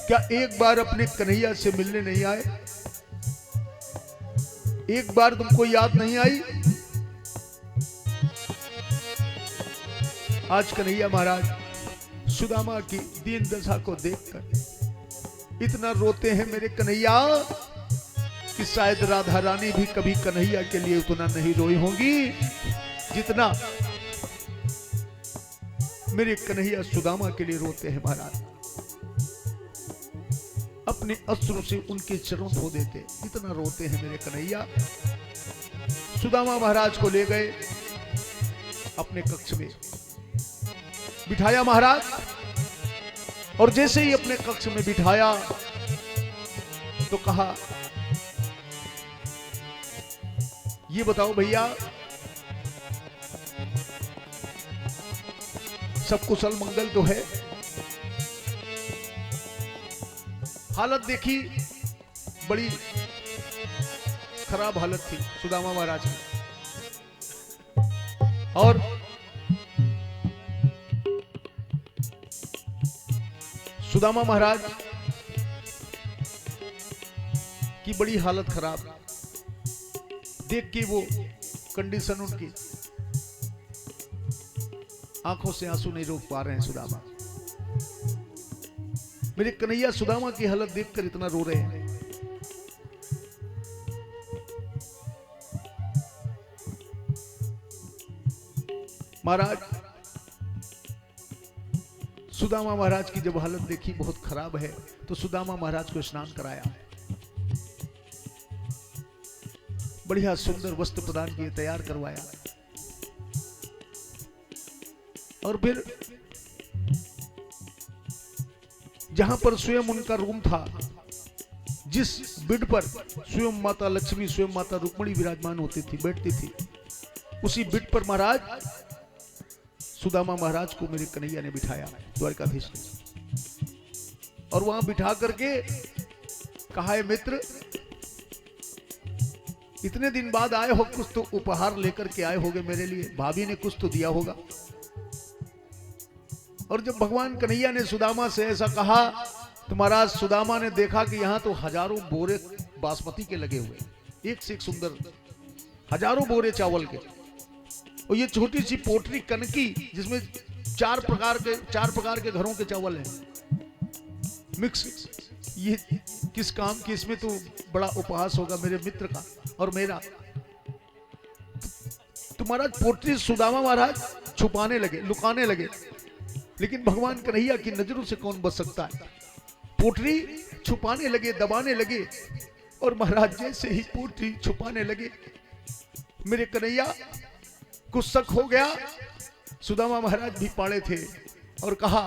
क्या एक बार अपने कन्हैया से मिलने नहीं आए? एक बार तुमको याद नहीं आई? आज कन्हैया महाराज सुदामा की दीन दशा को देखकर इतना रोते हैं मेरे कन्हैया कि शायद राधा रानी भी कभी कन्हैया के लिए उतना नहीं रोई होंगी जितना मेरे कन्हैया सुदामा के लिए रोते हैं महाराज। अपने अश्रु से उनके चरण धो देते, इतना रोते हैं मेरे कन्हैया। सुदामा महाराज को ले गए अपने कक्ष में बिठाया महाराज, और जैसे ही अपने कक्ष में बिठाया तो कहा, ये बताओ भैया सब कुशल मंगल तो है? हालत देखी, बड़ी खराब हालत थी सुदामा महाराज की। और सुदामा महाराज की बड़ी हालत खराब देख के वो कंडीशन उनकी, आंखों से आंसू नहीं रोक पा रहे हैं सुदामा। मेरे कन्हैया सुदामा की हालत देखकर इतना रो रहे हैं। महाराज सुदामा महाराज की जब हालत देखी बहुत खराब है तो सुदामा महाराज को स्नान कराया, बढ़िया सुंदर वस्त्र प्रदान किए, तैयार करवाया, और फिर जहां पर स्वयं उनका रूम था, जिस बेड पर स्वयं माता लक्ष्मी स्वयं माता रुक्मिणी विराजमान होती थी, बैठती थी, उसी बेड पर महाराज सुदामा महाराज को मेरे कन्हैया ने बिठाया, द्वारकाधीश ने, और वहां बिठा करके कहा, है मित्र इतने दिन बाद आए हो, कुछ तो उपहार लेकर के आए होगे मेरे लिए, भाभी ने कुछ तो दिया होगा। और जब भगवान कन्हैया ने सुदामा से ऐसा कहा तो महाराज सुदामा ने देखा कि यहां तो हजारों बोरे बासमती के लगे हुए, एक से एक सुंदर हजारों बोरे चावल के, और ये छोटी सी पोटरी कनकी जिसमें चार प्रकार के घरों के चावल हैं मिक्स। ये किस काम की? इसमें तो बड़ा उपहास होगा मेरे मित्र का और मेरा। तो महाराज पोटरी सुदामा महाराज छुपाने लगे, लुकाने लगे, लेकिन भगवान कन्हैया की नजरों से कौन बच सकता है। पोटरी छुपाने लगे, दबाने लगे, और महाराज जैसे ही पोटरी छुपाने लगे मेरे कन्हैया कुछ शक हो गया। सुदामा महाराज भी पाड़े थे और कहा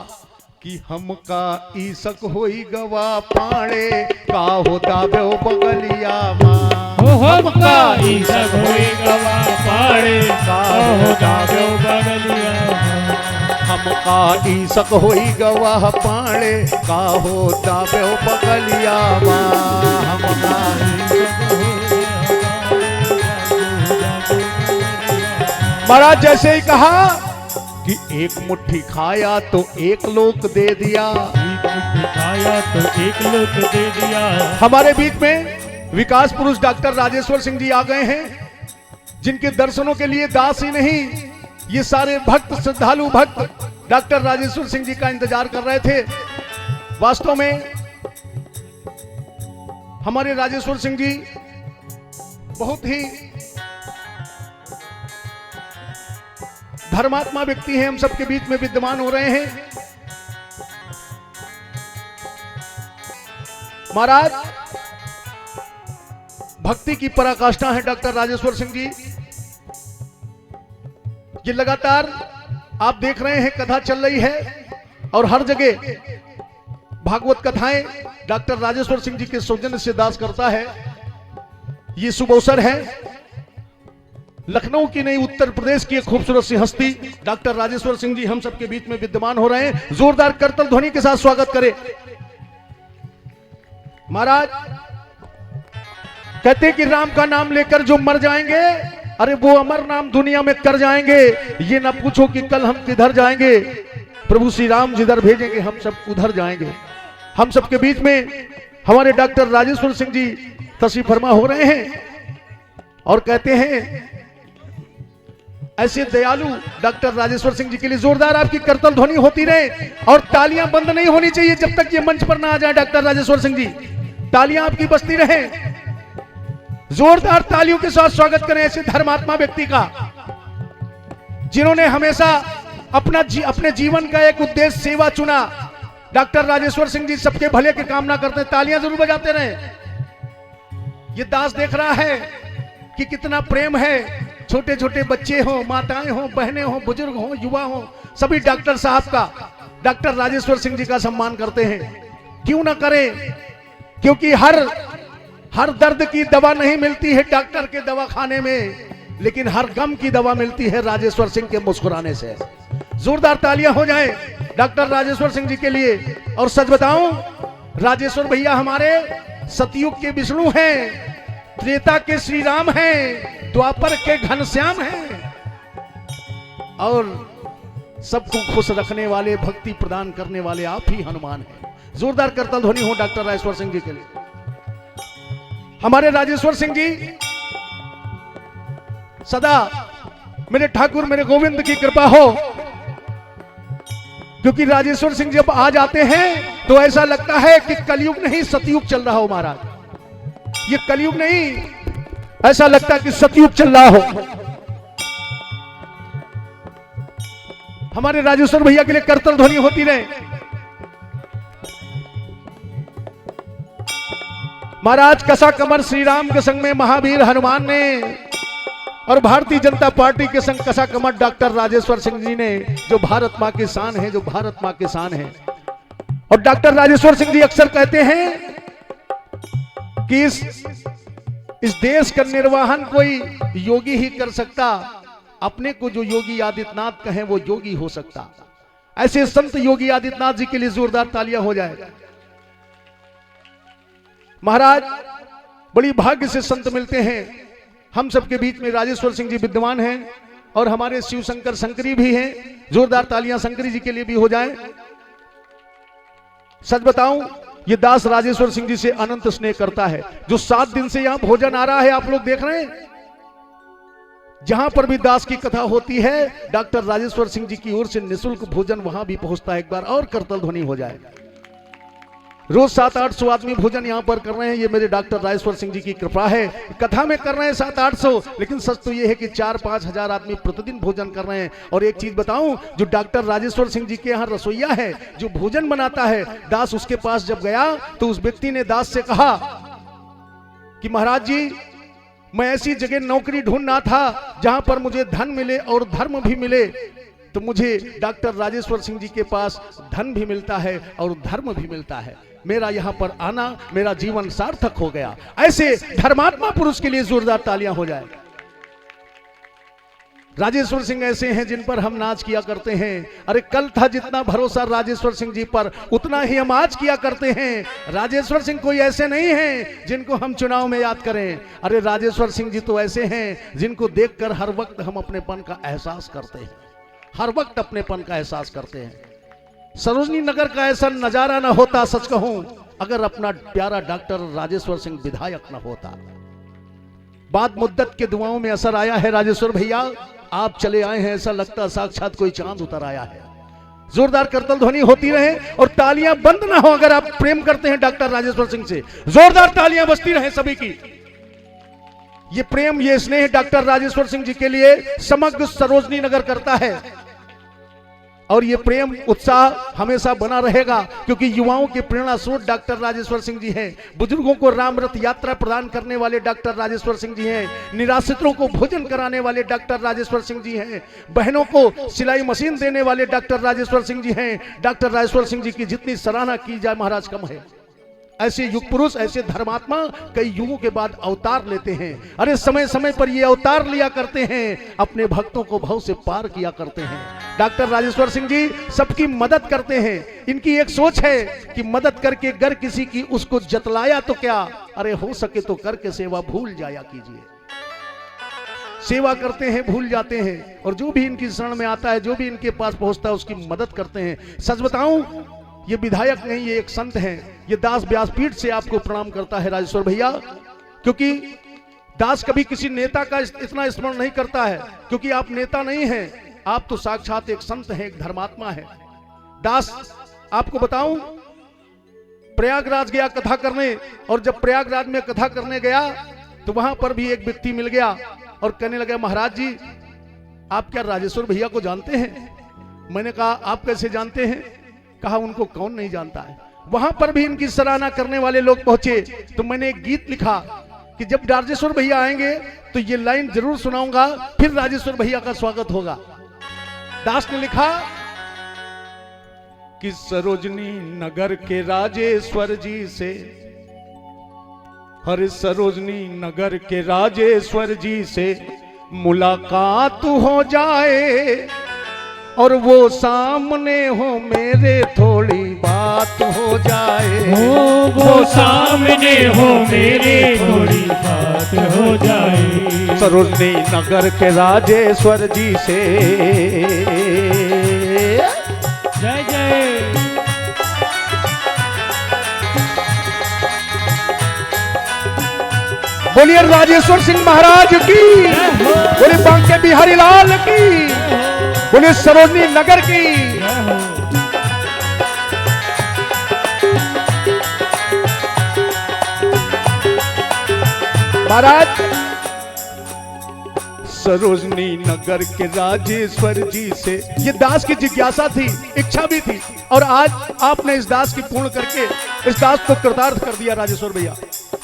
कि हमका ई शक होई गवा पाड़े का होता बे बगलिया मां, हमका ई शक होई गवा पाड़े का होता बे बगलिया मां, हमका ई शक होई गवा पाड़े का होता बे बगलिया मां, हमका महाराज जैसे ही कहा कि एक मुट्ठी खाया तो एक लोक दे दिया, एक मुट्ठी खाया तो एक लोक दे दिया। हमारे बीच में विकास पुरुष डॉक्टर राजेश्वर सिंह जी आ गए हैं, जिनके दर्शनों के लिए दास ही नहीं, ये सारे भक्त श्रद्धालु भक्त डॉक्टर राजेश्वर सिंह जी का इंतजार कर रहे थे। वास्तव में हमारे राजेश्वर सिंह जी बहुत ही धर्मात्मा व्यक्ति हैं, हम सबके बीच में विद्यमान हो रहे हैं। महाराज भक्ति की पराकाष्ठा है डॉक्टर राजेश्वर सिंह जी। ये लगातार आप देख रहे हैं कथा चल रही है, और हर जगह भागवत कथाएं डॉक्टर राजेश्वर सिंह जी के सौजन्य से दास करता है। ये शुभ अवसर है। लखनऊ की नहीं, उत्तर प्रदेश की एक खूबसूरत सी हस्ती डॉक्टर राजेश्वर सिंह जी हम सबके बीच में विद्यमान हो रहे हैं। जोरदार करतल ध्वनि के साथ स्वागत करें। महाराज कहते कि राम का नाम लेकर जो मर जाएंगे, अरे वो अमर नाम दुनिया में कर जाएंगे। ये ना पूछो कि कल हम किधर जाएंगे, प्रभु श्री राम जिधर भेजेंगे हम सब उधर जाएंगे। हम सबके बीच में हमारे डॉक्टर राजेश्वर सिंह जी तशरीफ फरमा हो रहे हैं और कहते हैं ऐसे दयालु डॉक्टर राजेश्वर सिंह जी के लिए जोरदार आपकी करतल ध्वनि होती रहे और तालियां बंद नहीं होनी चाहिए जब तक ये मंच पर ना आ जाए। डॉक्टर राजेश्वर सिंह जी, तालियां आपकी बजती रहे। जोरदार तालियों के साथ स्वागत करें ऐसे धर्मात्मा व्यक्ति का जिन्होंने हमेशा अपने जीवन का एक उद्देश्य सेवा चुना। डॉक्टर राजेश्वर सिंह जी सबके भले की कामना करते हैं। तालियां जरूर बजाते रहे। ये दास देख रहा है कि कितना प्रेम है। छोटे छोटे बच्चे हो, माताएं हो, बहनें हो, बुजुर्ग हो, युवा हो, सभी डॉक्टर साहब का, डॉक्टर राजेश्वर सिंह जी का सम्मान करते हैं। क्यों ना करें, क्योंकि हर दर्द की दवा नहीं मिलती है डॉक्टर के दवाखाने में, लेकिन हर गम की दवा मिलती है राजेश्वर सिंह के मुस्कुराने से। जोरदार तालियां हो जाएं डॉक्टर राजेश्वर सिंह जी के लिए। और सच बताऊं, राजेश्वर भैया हमारे सतयुग के विष्णु हैं, त्रेता के श्री राम हैं, द्वापर के घनश्याम हैं और सबको खुश रखने वाले, भक्ति प्रदान करने वाले आप ही हनुमान हैं। जोरदार करतल ध्वनि हो डॉक्टर राजेश्वर सिंह जी के लिए। हमारे राजेश्वर सिंह जी सदा मेरे ठाकुर मेरे गोविंद की कृपा हो, क्योंकि राजेश्वर सिंह जब आ जाते हैं तो ऐसा लगता है कि कलयुग नहीं सतयुग चल रहा हो। महाराज, ये कलयुग नहीं, ऐसा लगता है कि सतयुग चल रहा हो। हमारे राजेश्वर भैया के लिए करतल ध्वनि होती रहे। महाराज, कसा कमर श्री राम के संग में महावीर हनुमान ने और भारतीय जनता पार्टी के संग कसा कमर डॉक्टर राजेश्वर सिंह जी ने, जो भारत मां की शान है, जो भारत मां की शान है। और डॉक्टर राजेश्वर सिंह जी अक्सर कहते हैं कि इस देश का निर्वहन कोई योगी ही कर सकता, अपने को जो योगी आदित्यनाथ कहें वो योगी हो सकता। ऐसे संत योगी आदित्यनाथ जी के लिए जोरदार तालियां हो जाए। महाराज, बड़ी भाग्य से संत मिलते हैं। हम सबके बीच में राजेश्वर सिंह जी विद्यमान हैं और हमारे शिव शंकर शंकरी भी हैं। जोरदार तालियां शंकरी जी के लिए भी हो जाएं। सच बताऊं, ये दास राजेश्वर सिंह जी से अनंत स्नेह करता है। जो 7 दिन से यहां भोजन आ रहा है, आप लोग देख रहे हैं, जहां पर भी दास की कथा होती है डॉक्टर राजेश्वर सिंह जी की ओर से निःशुल्क भोजन वहां भी पहुंचता है। एक बार और करतल ध्वनि हो जाए। रोज 700-800 आदमी भोजन यहां पर कर रहे हैं। ये मेरे डॉक्टर राजेश्वर सिंह जी की कृपा है। कथा में कर रहे हैं 700-800, लेकिन सच तो ये है कि 4-5 हजार आदमी प्रतिदिन भोजन कर रहे हैं। और एक चीज बताऊं, जो डॉक्टर राजेश्वर सिंह जी के यहाँ रसोईया है, जो भोजन बनाता है, दास उसके पास जब गया तो उस व्यक्ति ने दास से कहा कि महाराज जी, मैं ऐसी जगह नौकरी ढूंढना था जहां पर मुझे धन मिले और धर्म भी मिले, तो मुझे डॉक्टर राजेश्वर सिंह जी के पास धन भी मिलता है और धर्म भी मिलता है। मेरा यहां पर आना, मेरा जीवन सार्थक हो गया। ऐसे धर्मात्मा पुरुष के लिए जोरदार तालियां हो जाए। राजेश्वर सिंह ऐसे हैं जिन पर हम नाच किया करते हैं। अरे कल था जितना भरोसा राजेश्वर सिंह जी पर, उतना ही हम आज किया करते हैं। राजेश्वर सिंह कोई ऐसे नहीं हैं जिनको हम चुनाव में याद करें। अरे राजेश्वर सिंह जी तो ऐसे हैं जिनको देखकर हर वक्त हम अपनेपन का एहसास करते हैं, हर वक्त अपनेपन का एहसास करते हैं। सरोजनी नगर का ऐसा नजारा ना होता, सच कहूं, अगर अपना प्यारा डॉक्टर राजेश्वर सिंह विधायक ना होता। बाद मुद्दत के दुआओं में असर आया है राजेश्वर भैया, आप चले आए हैं, ऐसा लगता साक्षात कोई चांद उतर आया है। जोरदार करतल ध्वनि होती रहे और तालियां बंद ना हो। अगर आप प्रेम करते हैं डॉक्टर राजेश्वर सिंह से, जोरदार तालियां बजती रहे सभी की। ये प्रेम, ये स्नेह डॉक्टर राजेश्वर सिंह जी के लिए समग्र सरोजनी नगर करता है। और ये प्रेम उत्साह हमेशा बना रहेगा, क्योंकि युवाओं के प्रेरणा स्रोत डॉक्टर राजेश्वर सिंह जी हैं। बुजुर्गों को राम रथ यात्रा प्रदान करने वाले डॉक्टर राजेश्वर सिंह जी हैं। निराश्रितों को भोजन कराने वाले डॉक्टर राजेश्वर सिंह जी हैं। बहनों को सिलाई मशीन देने वाले डॉक्टर राजेश्वर सिंह जी हैं। डॉक्टर राजेश्वर सिंह जी की जितनी सराहना की जाए महाराज कम है। ऐसे युग पुरुष, ऐसे धर्मात्मा कई युगों के बाद अवतार लेते हैं। अरे समय समय पर ये अवतार लिया करते हैं, अपने भक्तों को भव से पार किया करते हैं। डॉक्टर राजेश्वर सिंह जी सबकी मदद करते हैं। इनकी एक सोच है कि मदद करके गर किसी की उसको जतलाया तो क्या, अरे हो सके तो करके सेवा भूल जाया कीजिए। सेवा करते हैं, भूल जाते हैं, और जो भी इनकी शरण में आता है, जो भी इनके पास पहुंचता है, उसकी मदद करते हैं। सच बताऊं, ये विधायक नहीं, ये एक संत हैं। ये दास व्यासपीठ से आपको प्रणाम करता है राजेश्वर भैया, क्योंकि दास कभी किसी नेता का इतना स्मरण नहीं करता है, क्योंकि आप नेता नहीं हैं, आप तो साक्षात एक संत हैं, एक धर्मात्मा है। दास आपको बताऊं, प्रयागराज गया कथा करने, और जब प्रयागराज में कथा करने गया तो वहां पर भी एक व्यक्ति मिल गया और कहने लगा, महाराज जी आप क्या राजेश्वर भैया को जानते हैं? मैंने कहा आप कैसे जानते हैं? कहा उनको कौन नहीं जानता है। वहां पर भी इनकी सराहना करने वाले लोग पहुंचे, तो मैंने एक गीत लिखा कि जब राजेश्वर भैया आएंगे तो ये लाइन जरूर सुनाऊंगा, फिर राजेश्वर भैया का स्वागत होगा। दास ने लिखा कि सरोजनी नगर के राजेश्वर जी से, हर सरोजनी नगर के राजेश्वर जी से मुलाकात हो जाए, और वो सामने हो मेरे थोड़ी बात हो जाए। वो सामने हो मेरे थोड़ी बात हो जाए। सरोजनी नगर के राजेश्वर जी से। जय जय। बोलिए राजेश्वर सिंह महाराज की, बोलिए बांके बिहारी लाल की, बोलिए सरोजनी नगर की। महाराज सरोजनी नगर के राजेश्वर जी से, ये दास की जिज्ञासा थी, इच्छा भी थी, और आज आपने इस दास की पूर्ण करके इस दास को कृतार्थ कर दिया राजेश्वर भैया।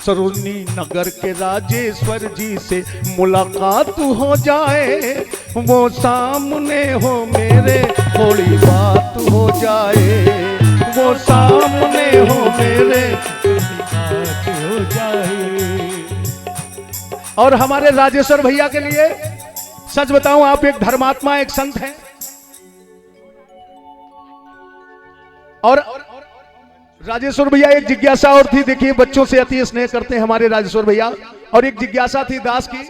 सरोजनी नगर के राजेश्वर जी से मुलाकात हो जाए, वो सामने हो मेरे थोड़ी बात हो जाए, वो सामने हो मेरे बात हो जाए। और हमारे राजेश्वर भैया के लिए सच बताऊं, आप एक धर्मात्मा, एक संत हैं। और राजेश्वर भैया एक जिज्ञासा और थी, देखिए बच्चों से अति स्नेह करते हैं हमारे राजेश्वर भैया, और एक जिज्ञासा थी दास की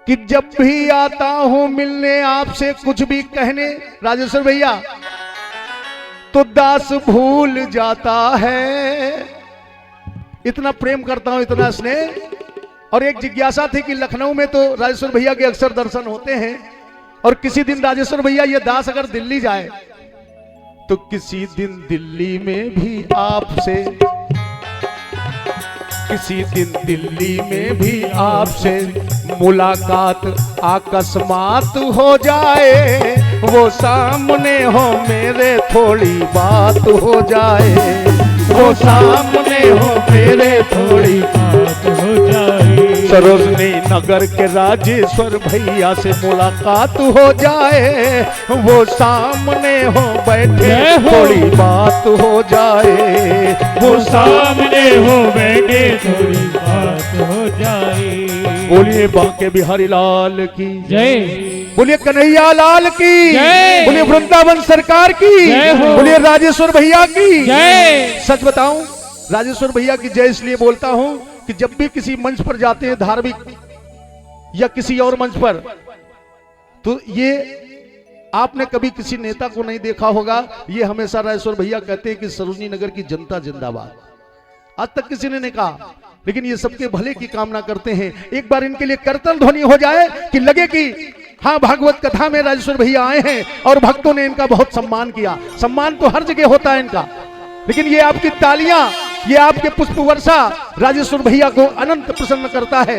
कि जब भी आता हूं मिलने आपसे, कुछ भी कहने राजेश्वर भैया, तो दास भूल जाता है। इतना प्रेम करता हूं, इतना स्नेह। और एक जिज्ञासा थी कि लखनऊ में तो राजेश्वर भैया के अक्सर दर्शन होते हैं, और किसी दिन राजेश्वर भैया ये दास अगर दिल्ली जाए तो किसी दिन दिल्ली में भी आपसे, किसी दिन दिल्ली में भी आपसे मुलाकात अकस्मात हो जाए, वो सामने हो मेरे थोड़ी बात हो जाए, वो सामने हो मेरे थोड़ी बात हो जाए। सरोजनी नगर के राजेश्वर भैया से मुलाकात हो जाए, वो सामने हो बैठे थोड़ी बात हो जाए, वो सामने हो बैठे थोड़ी बात हो जाए। बोलिए बांके बिहारी लाल की जय, बोलिए कन्हैया लाल की जय, बोलिए वृंदावन सरकार की जय हो, बोलिए राजेश्वर भैया की जय। सच बताऊं, राजेश्वर भैया की जय इसलिए बोलता हूं कि जब भी किसी मंच पर जाते हैं, धार्मिक या किसी और मंच पर, तो ये आपने कभी किसी नेता को नहीं देखा होगा, ये हमेशा राजेश्वर भैया कहते हैं कि सरोजनी नगर की जनता जिंदाबाद। आज तक किसी ने नहीं कहा, लेकिन ये सबके भले की कामना करते हैं। एक बार इनके लिए करतल ध्वनि हो जाए कि लगे कि हाँ, भागवत कथा में राजेश्वर भैया आए हैं और भक्तों ने इनका बहुत सम्मान किया। सम्मान तो हर जगह होता है इनका, लेकिन ये आपकी तालियां, ये आपके पुष्प वर्षा राजेश्वर भैया को अनंत प्रसन्न करता है।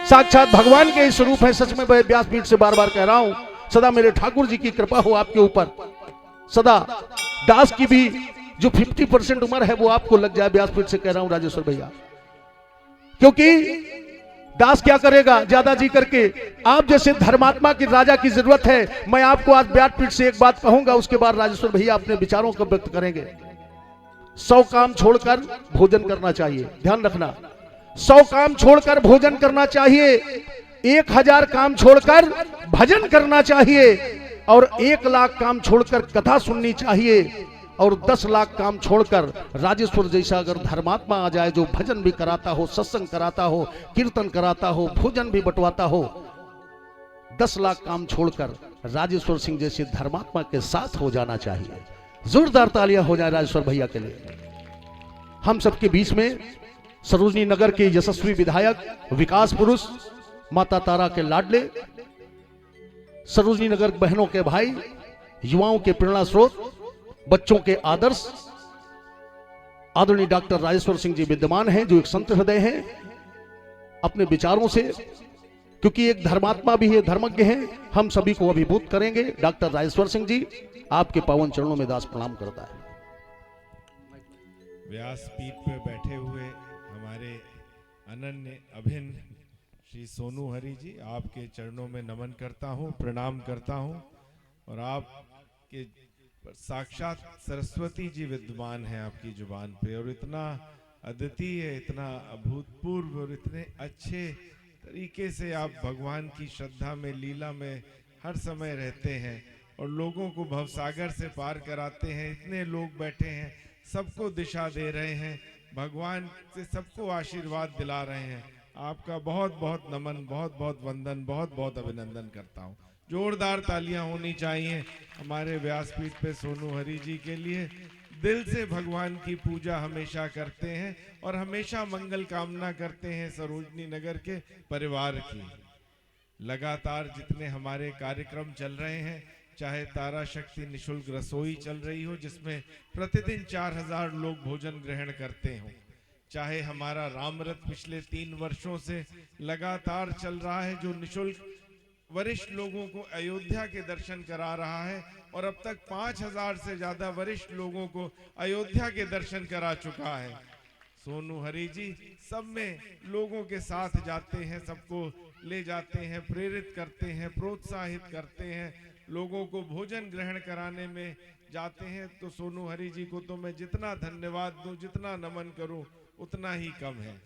साक्षात भगवान के स्वरूप है। सच में मैं व्यासपीठ से बार बार कह रहा हूं, सदा मेरे ठाकुर जी की कृपा हो आपके ऊपर। सदा दास की भी जो 50% उम्र है वो आपको लग जाए, व्यासपीठ से कह रहा हूं राजेश्वर भैया। क्योंकि दास क्या करेगा ज्यादा जी करके, आप जैसे धर्मात्मा की राजा की जरूरत है। मैं आपको आज व्यासपीठ से एक बात कहूंगा, उसके बाद राजेश्वर भैया अपने विचारों को व्यक्त करेंगे। 100 काम छोड़कर भोजन करना चाहिए, ध्यान रखना। 100 काम छोड़कर भोजन करना चाहिए, 1000 काम छोड़कर भजन करना चाहिए, और 1 लाख काम छोड़कर कथा सुननी चाहिए, और 10 लाख काम छोड़कर राजेश्वर जैसा अगर धर्मात्मा आ जाए जो भजन भी कराता हो, सत्संग कराता हो, कीर्तन कराता हो, भोजन भी बंटवाता हो, 10 लाख काम छोड़कर राजेश्वर सिंह जैसे धर्मात्मा के साथ हो जाना चाहिए। जोरदार तालियां हो जाए राजेश्वर भैया के लिए। हम सबके बीच में सरोजनी नगर के यशस्वी विधायक, विकास पुरुष, माता तारा के लाडले, सरोजनी नगर बहनों के भाई, युवाओं के प्रेरणा स्रोत, बच्चों के आदर्श, आदरणीय डॉक्टर राजेश्वर सिंह जी विद्यमान हैं, जो एक संत हृदय हैं। अपने विचारों से, क्योंकि एक धर्मात्मा भी है, धर्मज्ञ हैं, हम सभी को अभिभूत करेंगे। डॉक्टर राजेश्वर सिंह जी, आपके पावन चरणों में दास प्रणाम करता है। व्यासपीठ पे बैठे हुए हमारे अनन्य अभिन्न श्री सोनू हरि जी, आपके चरणों में नमन करता हूँ, प्रणाम करता हूँ। और आपके साक्षात सरस्वती जी विद्यमान हैं आपकी जुबान पे, और इतना अद्वितीय, इतना अभूतपूर्व और इतने अच्छे तरीके से आप भगवान की श्रद्धा में, लीला में हर समय रहते हैं और लोगों को भवसागर से पार कराते हैं। इतने लोग बैठे हैं, सबको दिशा दे रहे हैं, भगवान से सबको आशीर्वाद दिला रहे हैं। आपका बहुत बहुत नमन, बहुत बहुत वंदन, बहुत बहुत अभिनंदन करता हूँ। जोरदार तालियां होनी चाहिए हमारे व्यासपीठ पे सोनू हरि जी के लिए। दिल से भगवान की पूजा हमेशा करते हैं और हमेशा मंगल कामना करते हैं सरोजनी नगर के परिवार की। लगातार जितने हमारे कार्यक्रम चल रहे हैं, चाहे तारा शक्ति निशुल्क रसोई चल रही हो जिसमें प्रतिदिन 4000 लोग भोजन ग्रहण करते हों, चाहे हमारा रामरथ पिछले 3 वर्षों से लगातार चल रहा है जो निशुल्क वरिष्ठ लोगों को अयोध्या के दर्शन करा रहा है, और अब तक 5000 से ज्यादा वरिष्ठ लोगों को अयोध्या के दर्शन करा चुका है। सोनू हरि जी सब में लोगों के साथ जाते हैं, सबको ले जाते हैं, प्रेरित करते हैं, प्रोत्साहित करते हैं, लोगों को भोजन ग्रहण कराने में जाते हैं। तो सोनू हरि जी को तो मैं जितना धन्यवाद दूं, जितना नमन करूं, उतना ही कम है।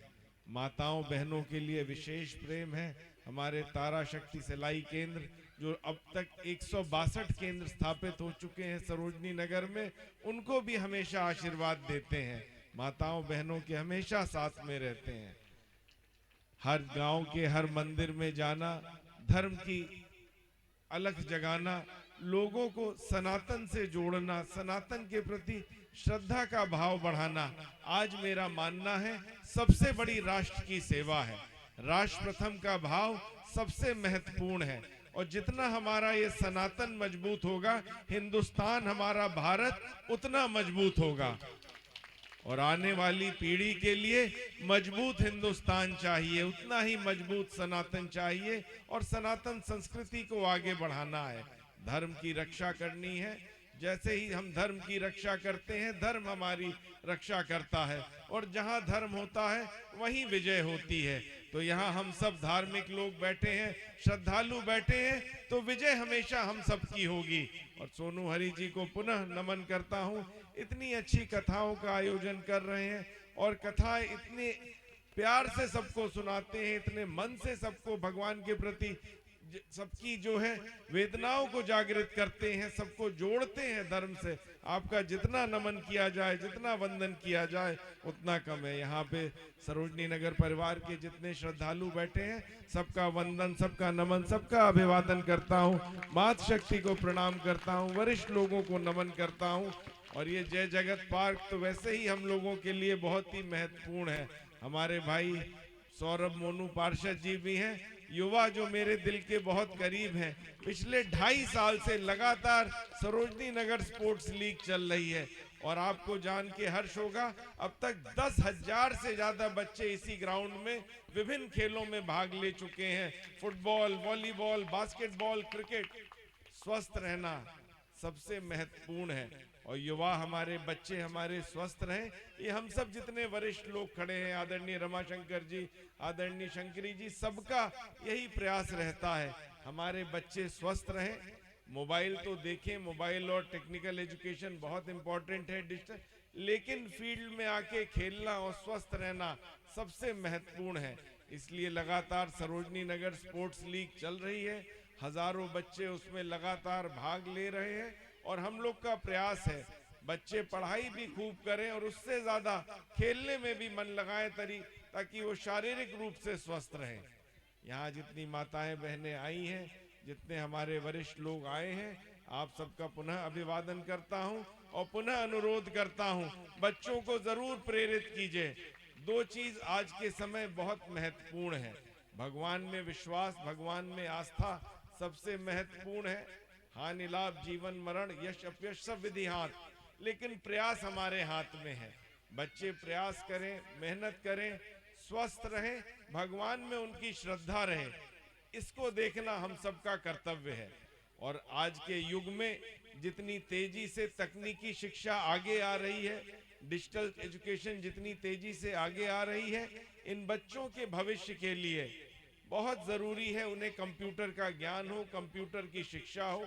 माताओं बहनों के लिए विशेष प्रेम है। हमारे तारा शक्ति सिलाई केंद्र, जो अब तक 162 केंद्र स्थापित हो चुके हैं सरोजनी नगर में, उनको भी हमेशा आशीर्वाद देते हैं। माताओं बहनों के हमेशा साथ में रहते हैं। हर गांव के हर मंदिर में जाना, धर्म की अलख जगाना, लोगों को सनातन से जोड़ना, सनातन के प्रति श्रद्धा का भाव बढ़ाना, आज मेरा मानना है सबसे बड़ी राष्ट्र की सेवा है। राष्ट्र प्रथम का भाव सबसे महत्वपूर्ण है, और जितना हमारा ये सनातन मजबूत होगा, हिंदुस्तान हमारा भारत उतना मजबूत होगा। और आने वाली पीढ़ी के लिए मजबूत हिंदुस्तान चाहिए, उतना ही मजबूत सनातन चाहिए, और सनातन संस्कृति को आगे बढ़ाना है, धर्म की रक्षा करनी है। जैसे ही हम धर्म की रक्षा करते हैं, धर्म हमारी रक्षा करता है, और जहां धर्म होता है वहीं विजय होती है। तो यहाँ हम सब धार्मिक लोग बैठे हैं, श्रद्धालु बैठे हैं, तो विजय हमेशा हम सबकी होगी। और सोनू हरि जी को पुनः नमन करता हूँ। इतनी अच्छी कथाओं का आयोजन कर रहे हैं, और कथाएं इतने प्यार से सबको सुनाते हैं, इतने मन से सबको भगवान के प्रति सबकी जो है वेदनाओं को जागृत करते हैं, सबको जोड़ते हैं धर्म से। आपका जितना नमन किया जाए, जितना वंदन किया जाए, उतना कम है। यहाँ पे सरोजनी नगर परिवार के जितने श्रद्धालु बैठे हैं, सबका वंदन, सबका नमन, सबका अभिवादन करता हूँ। मात शक्ति को प्रणाम करता हूँ, वरिष्ठ लोगों को नमन करता हूँ। और ये जय जगत पार्क तो वैसे ही हम लोगों के लिए बहुत ही महत्वपूर्ण है। हमारे भाई सौरभ मोनू पार्षद जी भी हैं, युवा जो मेरे दिल के बहुत करीब हैं। पिछले 2.5 साल से लगातार सरोजनी नगर स्पोर्ट्स लीग चल रही है, और आपको जान के हर्ष होगा, अब तक 10,000 से ज्यादा बच्चे इसी ग्राउंड में विभिन्न खेलों में भाग ले चुके हैं। Football, volleyball, basketball, cricket. स्वस्थ रहना सबसे महत्वपूर्ण है, और युवा हमारे बच्चे हमारे स्वस्थ रहें, ये हम सब जितने वरिष्ठ लोग खड़े हैं, आदरणीय रमाशंकर जी, आदरणीय शंकरी जी, सबका यही प्रयास रहता है, हमारे बच्चे स्वस्थ रहें। मोबाइल तो देखें, मोबाइल और टेक्निकल एजुकेशन बहुत इंपॉर्टेंट है डिजिटल, लेकिन फील्ड में आके खेलना और स्वस्थ रहना सबसे महत्वपूर्ण है। इसलिए लगातार सरोजनी नगर स्पोर्ट्स लीग चल रही है, हजारों बच्चे उसमें लगातार भाग ले रहे हैं, और हम लोग का प्रयास है बच्चे पढ़ाई भी खूब करें और उससे ज्यादा खेलने में भी मन लगाएं, ताकि वो शारीरिक रूप से स्वस्थ रहें। यहाँ जितनी माताएं बहनें आई हैं, जितने हमारे वरिष्ठ लोग आए हैं, आप सबका पुनः अभिवादन करता हूँ। और पुनः अनुरोध करता हूं, बच्चों को जरूर प्रेरित कीजिए। दो चीज आज के समय बहुत महत्वपूर्ण है, भगवान में विश्वास, भगवान में आस्था सबसे महत्वपूर्ण है। हानि लाभ, जीवन मरण, यश अपयश सब विधि हाथ, लेकिन प्रयास हमारे हाथ में है। बच्चे प्रयास करें, मेहनत करें, स्वस्थ रहें, भगवान में उनकी श्रद्धा रहे, इसको देखना हम सबका कर्तव्य है। और आज के युग में जितनी तेजी से तकनीकी शिक्षा आगे आ रही है, डिजिटल एजुकेशन जितनी तेजी से आगे आ रही है, इन बच्चों के भविष्य के लिए बहुत जरूरी है उन्हें कंप्यूटर का ज्ञान हो, कंप्यूटर की शिक्षा हो।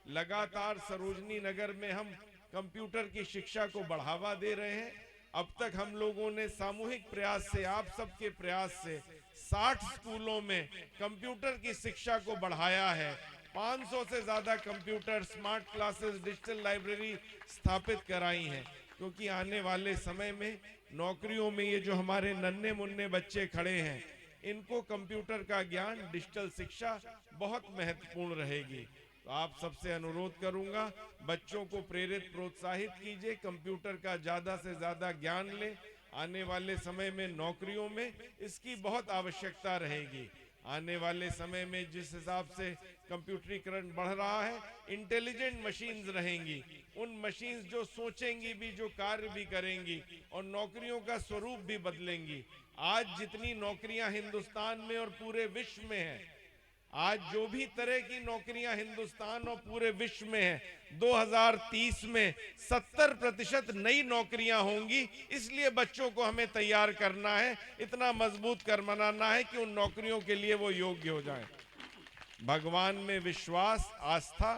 लगातार सरोजनी नगर में हम कंप्यूटर की शिक्षा को बढ़ावा दे रहे हैं। अब तक हम लोगों ने सामूहिक प्रयास से, आप सबके प्रयास से 60 स्कूलों में कंप्यूटर की शिक्षा को बढ़ाया है। 500 से ज्यादा computer, smart classes, digital library स्थापित कराई हैं, क्योंकि आने वाले समय में नौकरियों में ये जो हमारे नन्हे मुन्ने बच्चे खड़े हैं, इनको कंप्यूटर का ज्ञान, डिजिटल शिक्षा बहुत महत्वपूर्ण रहेगी। तो आप सबसे अनुरोध करूंगा, बच्चों को प्रेरित, प्रोत्साहित कीजिए, कंप्यूटर का ज्यादा से ज्यादा ज्ञान ले। आने वाले समय में नौकरियों में इसकी बहुत आवश्यकता रहेगी। आने वाले समय में जिस हिसाब से कंप्यूटरीकरण बढ़ रहा है, इंटेलिजेंट मशीन्स रहेंगी, उन मशीन्स जो सोचेंगी भी, जो कार्य भी करेंगी और नौकरियों का स्वरूप भी बदलेंगी। आज जितनी नौकरियां हिंदुस्तान में और पूरे विश्व में हैं, आज जो भी तरह की नौकरियां हिंदुस्तान और पूरे विश्व में हैं, 2030 में 70% नई नौकरियां होंगी। इसलिए बच्चों को हमें तैयार करना है, इतना मजबूत कर बनाना है कि उन नौकरियों के लिए वो योग्य हो जाएं। भगवान में विश्वास, आस्था,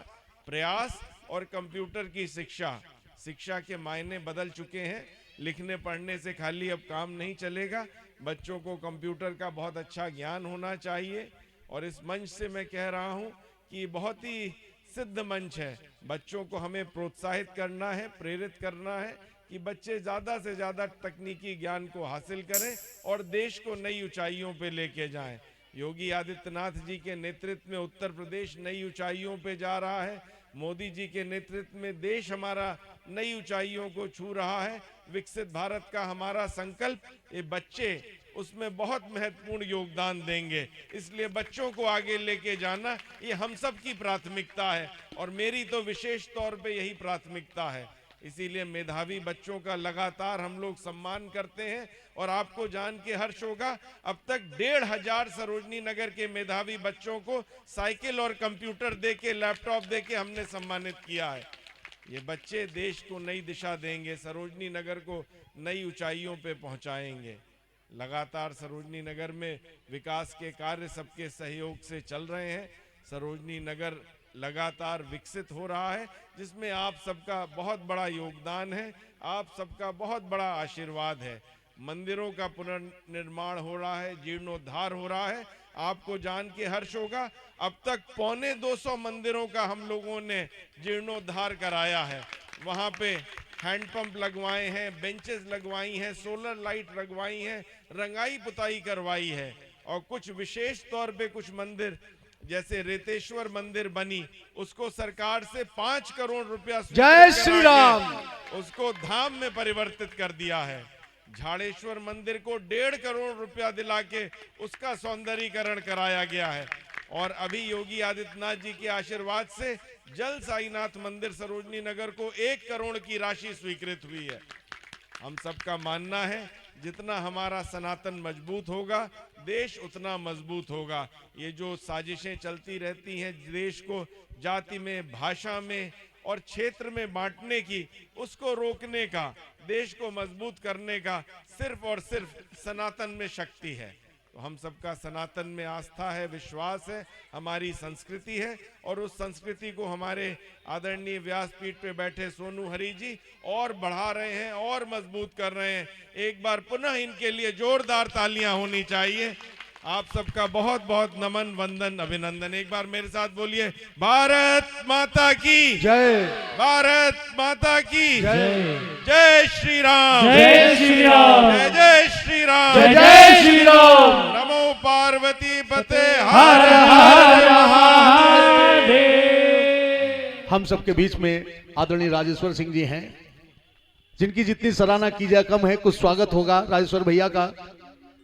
प्रयास और कंप्यूटर की शिक्षा के मायने बदल चुके हैं। लिखने पढ़ने से खाली अब काम नहीं चलेगा, बच्चों को कंप्यूटर का बहुत अच्छा ज्ञान होना चाहिए। और इस मंच से मैं कह रहा हूं कि बहुत ही सिद्ध मंच है, बच्चों को हमें प्रोत्साहित करना है, प्रेरित करना है कि बच्चे ज्यादा से ज्यादा तकनीकी ज्ञान को हासिल करें और देश को नई ऊंचाइयों पे लेके जाएं। योगी आदित्यनाथ जी के नेतृत्व में उत्तर प्रदेश नई ऊंचाइयों पे जा रहा है, मोदी जी के नेतृत्व में देश हमारा नई ऊंचाइयों को छू रहा है। विकसित भारत का हमारा संकल्प, ये बच्चे उसमें बहुत महत्वपूर्ण योगदान देंगे। इसलिए बच्चों को आगे लेके जाना ये हम सब की प्राथमिकता है और मेरी तो विशेष तौर पे यही प्राथमिकता है। इसीलिए मेधावी बच्चों का लगातार हम लोग सम्मान करते हैं। और आपको जान के हर्ष होगा, अब तक 1500 सरोजनी नगर के मेधावी बच्चों को साइकिल और कंप्यूटर देके, लैपटॉप देके हमने सम्मानित किया है। ये बच्चे देश को नई दिशा देंगे, सरोजनी नगर को नई ऊंचाइयों पे पहुंचाएंगे। लगातार सरोजनी नगर में विकास के कार्य सबके सहयोग से चल रहे हैं। सरोजनी नगर लगातार विकसित हो रहा है, जिसमें आप सबका बहुत बड़ा योगदान है, आप सबका बहुत बड़ा आशीर्वाद है। मंदिरों का पुनर्निर्माण हो रहा है, जीर्णोद्धार हो रहा है। आपको जान के हर्ष होगा, अब तक 250 मंदिरों का हम लोगों ने जीर्णोद्धार कराया है। वहां पे हैंडपंप लगवाए हैं, बेंचेस लगवाई हैं, सोलर लाइट लगवाई हैं, रंगाई पुताई करवाई है। और कुछ विशेष तौर पे कुछ मंदिर, जैसे रेतेश्वर मंदिर बनी, उसको सरकार से 5 करोड़ रुपया जय श्री राम, उसको धाम में परिवर्तित कर दिया है। झाड़ेश्वर मंदिर को 1.5 करोड़ रुपया दिला के उसका सौंदर्यीकरण कराया गया है। और अभी योगी आदित्यनाथ जी के आशीर्वाद से जल साईनाथ मंदिर सरोजनी नगर को 1 करोड़ की राशि स्वीकृत हुई है। हम सबका मानना है, जितना हमारा सनातन मजबूत होगा, देश उतना मजबूत होगा। ये जो साजिशें चलती रहती हैं देश को जाति में, भाषा में और क्षेत्र में बांटने की, उसको रोकने का, देश को मजबूत करने का सिर्फ और सिर्फ सनातन में शक्ति है। तो हम सबका सनातन में आस्था है, विश्वास है, हमारी संस्कृति है। और उस संस्कृति को हमारे आदरणीय व्यासपीठ पे बैठे सोनू हरि जी और बढ़ा रहे हैं और मजबूत कर रहे हैं। एक बार पुनः इनके लिए जोरदार तालियां होनी चाहिए। आप सबका बहुत बहुत नमन, वंदन, अभिनंदन। एक बार मेरे साथ बोलिए, भारत माता की जय, भारत माता की जय, जय श्री राम, जय श्री राम, जय जय श्री राम, जय जय श्री राम। नमो पार्वती पते हर हर महादेव। हम सबके बीच में आदरणीय राजेश्वर सिंह जी हैं, जिनकी जितनी सराहना की जाए कम है। कुछ स्वागत होगा राजेश्वर भैया का।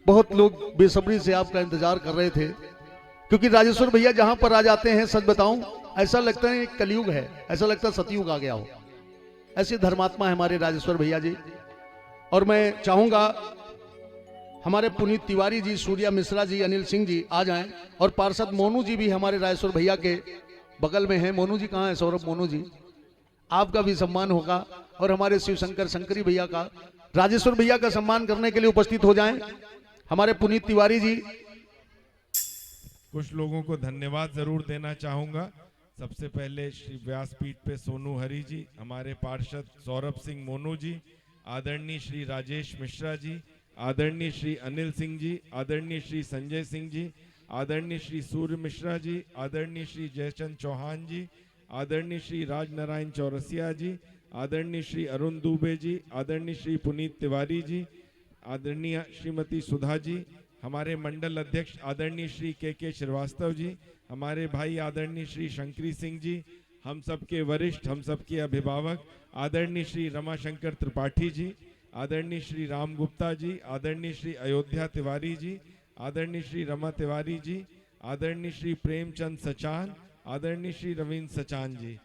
बहुत लोग बेसब्री से आपका इंतजार कर रहे थे, क्योंकि राजेश्वर भैया जहां पर आ जाते हैं, सच बताऊं ऐसा लगता है कलयुग है, ऐसा लगता है सतयुग आ गया हो। ऐसे धर्मात्मा है हमारे राजेश्वर भैया जी। और मैं चाहूंगा हमारे पुनीत तिवारी जी, सूर्या मिश्रा जी, अनिल सिंह जी आ जाएं, और पार्षद मोनू जी भी हमारे राजेश्वर भैया के बगल में हैं। मोनू जी कहाँ हैं? सौरभ मोनू जी, आपका भी सम्मान होगा। और हमारे शिवशंकर शंकरी भैया का, राजेश्वर भैया का सम्मान करने के लिए उपस्थित हो जाएं हमारे पुनीत तिवारी जी। कुछ लोगों को धन्यवाद जरूर देना चाहूंगा। सबसे पहले श्री व्यासपीठ पे सोनू हरि जी, हमारे पार्षद सौरभ सिंह मोनू जी, आदरणीय श्री राजेश मिश्रा जी, आदरणीय श्री अनिल सिंह जी, आदरणीय श्री संजय सिंह जी, आदरणीय श्री सूर्य मिश्रा जी, आदरणीय श्री जयचंद चौहान जी, आदरणीय श्री राजनारायण चौरसिया जी, आदरणीय श्री अरुण दुबे जी, आदरणीय श्री पुनीत तिवारी जी, आदरणीय श्रीमती सुधा जी, हमारे मंडल अध्यक्ष आदरणीय श्री के श्रीवास्तव जी, हमारे भाई आदरणीय श्री शंकरी सिंह जी, हम सबके वरिष्ठ, हम सबके अभिभावक आदरणीय श्री रमाशंकर त्रिपाठी जी, आदरणीय श्री राम गुप्ता जी, आदरणीय श्री अयोध्या तिवारी जी, आदरणीय श्री रमा तिवारी जी, आदरणीय श्री प्रेमचंद सचान, आदरणीय श्री रविंद्र सचान जी,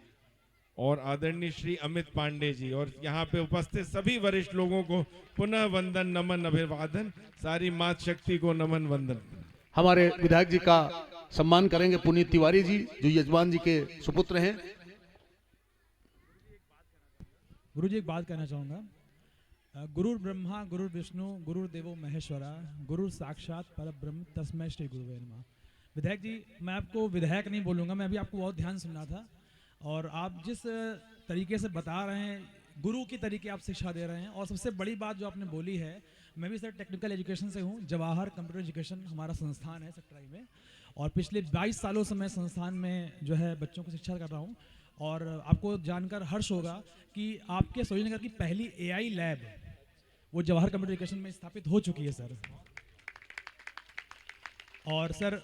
और आदरणीय श्री अमित पांडे जी, और यहाँ पे उपस्थित सभी वरिष्ठ लोगों को पुनः वंदन, नमन, अभिवादन। सारी मात शक्ति को नमन वंदन। हमारे विधायक जी का सम्मान करेंगे पुनीत तिवारी जी, जो यजमान जी के सुपुत्र हैं। गुरु जी एक बात कहना चाहूँगा। गुरु ब्रह्मा गुरु विष्णु गुरु देवो महेश्वरा गुरु साक्षात परब्रह्म तस्मै श्री गुरुवे नमः। विधायक जी, मैं आपको विधायक नहीं बोलूँगा, मैं अभी आपको बहुत ध्यान सुन रहा था, और आप जिस तरीके से बता रहे हैं, गुरु की तरीके आप शिक्षा दे रहे हैं। और सबसे बड़ी बात जो आपने बोली है, मैं भी सर टेक्निकल एजुकेशन से हूँ, जवाहर कंप्यूटर एजुकेशन हमारा संस्थान है सेक्टराई में, और पिछले 22 सालों से मैं संस्थान में जो है बच्चों को शिक्षा कर रहा हूँ। और आपको जानकर हर्ष होगा कि आपके सोजीनगर की पहली AI लैब वो जवाहर कंप्यूटर एजुकेशन में स्थापित हो चुकी है सर। और सर